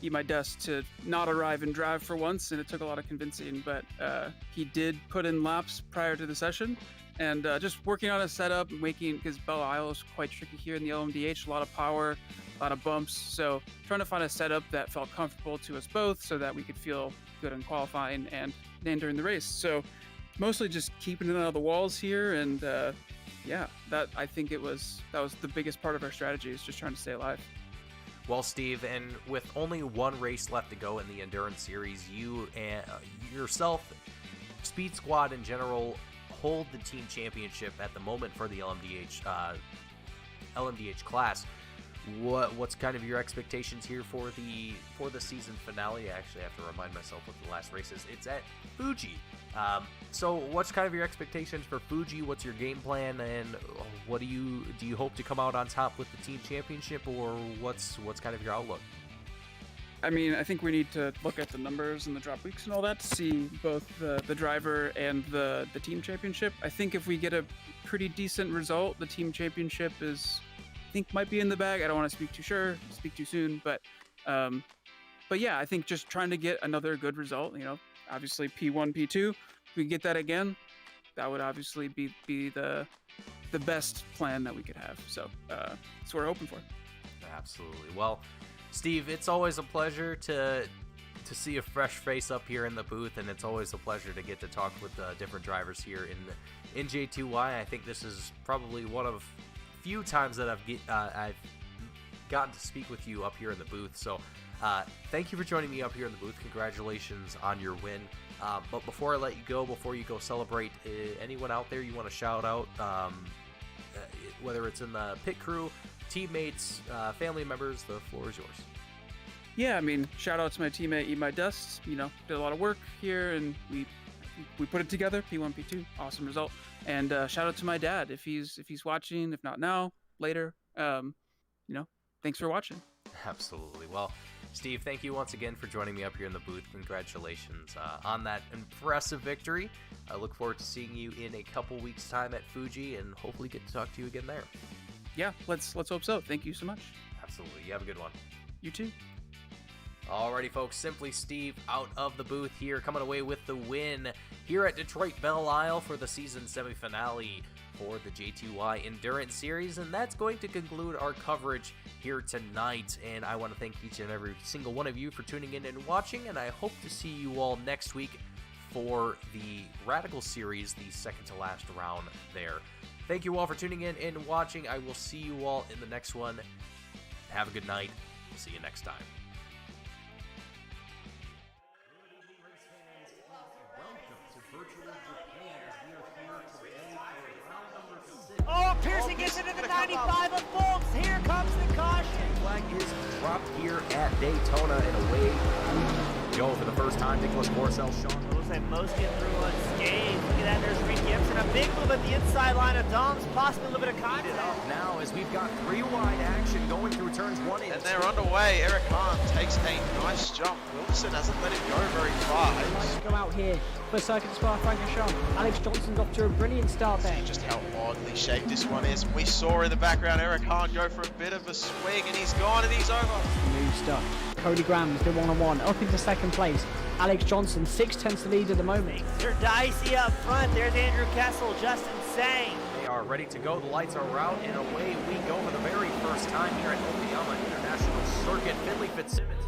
Eat My Dust to not arrive and drive for once, and it took a lot of convincing, but he did put in laps prior to the session, and just working on a setup, because Belle Isle is quite tricky here in the LMDH, a lot of power, a lot of bumps, so trying to find a setup that felt comfortable to us both so that we could feel good in qualifying and during the race. So mostly just keeping it out of the walls here, and yeah, I think that was the biggest part of our strategy, is just trying to stay alive. Well, Steve, and with only one race left to go in the Endurance Series, you and yourself, Speed Squad in general, hold the team championship at the moment for the LMDH class. What's kind of your expectations here for the season finale? I actually have to remind myself what the last race is. It's at Fuji. So what's kind of your expectations for Fuji? What's your game plan, and what do you hope to come out on top with the team championship, or what's kind of your outlook? I mean, I think we need to look at the numbers and the drop weeks and all that to see both the driver and the team championship. I think if we get a pretty decent result, the team championship might be in the bag. I don't want to speak too soon, but yeah, I think just trying to get another good result, obviously P1, P2, if we get that again, that would obviously be the best plan that we could have. So that's what we're hoping for. Absolutely. Well, Steve, it's always a pleasure to see a fresh face up here in the booth, and it's always a pleasure to get to talk with different drivers here in J2Y. I think this is probably one of few times that I've gotten to speak with you up here in the booth. So thank you for joining me up here in the booth. Congratulations on your win. But before I let you go, before you go celebrate, anyone out there you want to shout out, whether it's in the pit crew, teammates, family members, the floor is yours. Yeah, I mean, shout out to my teammate Eat My Dust. Did a lot of work here, and we put it together. P1, P2, awesome result. And shout out to my dad if he's watching. If not now, later. Thanks for watching. Absolutely. Well, Steve, thank you once again for joining me up here in the booth. Congratulations on that impressive victory. I look forward to seeing you in a couple weeks' time at Fuji, and hopefully get to talk to you again there. Yeah, let's hope so. Thank you so much. Absolutely. You have a good one. You too. Alrighty, folks, Simply Steve out of the booth here, coming away with the win here at Detroit Belle Isle for the season semifinale for the J2Y Endurance Series, and that's going to conclude our coverage here tonight. And I want to thank each and every single one of you for tuning in and watching, and I hope to see you all next week for the Radical Series, the second to last round there. Thank you all for tuning in and watching. I will see you all in the next one. Have a good night. See you next time. Oh, Pearson gets into the 95 of Bolts. Here comes the caution. Flag is dropped here at Daytona, and away we go for the first time. Nicholas Morcel, Sean. It looks like most get through unscathed. Look at that, there's Reed Gibson. A big move at the inside line of Dom's, possibly a little bit of contact. Now, as we've got three wide action going through turns 1 and 2. And they're underway. Eric Hahn takes a nice jump. Wilson hasn't let him go very far. Nice to go out here for Circuit Spa Francorchamps. Alex Johnson's off to a brilliant start there. Just how oddly shaped this one is. We saw in the background Eric Hahn go for a bit of a swing, and he's gone and he's over. New stuff. Cody Graham's the one-on-one up into second place. Alex Johnson 6/10 lead at the moment. They're dicey up front. There's Andrew Kessel, Justin Sang. They are ready to go. The lights are out, and away we go for the very first time here at Okayama International Circuit. Finley Fitzsimmons.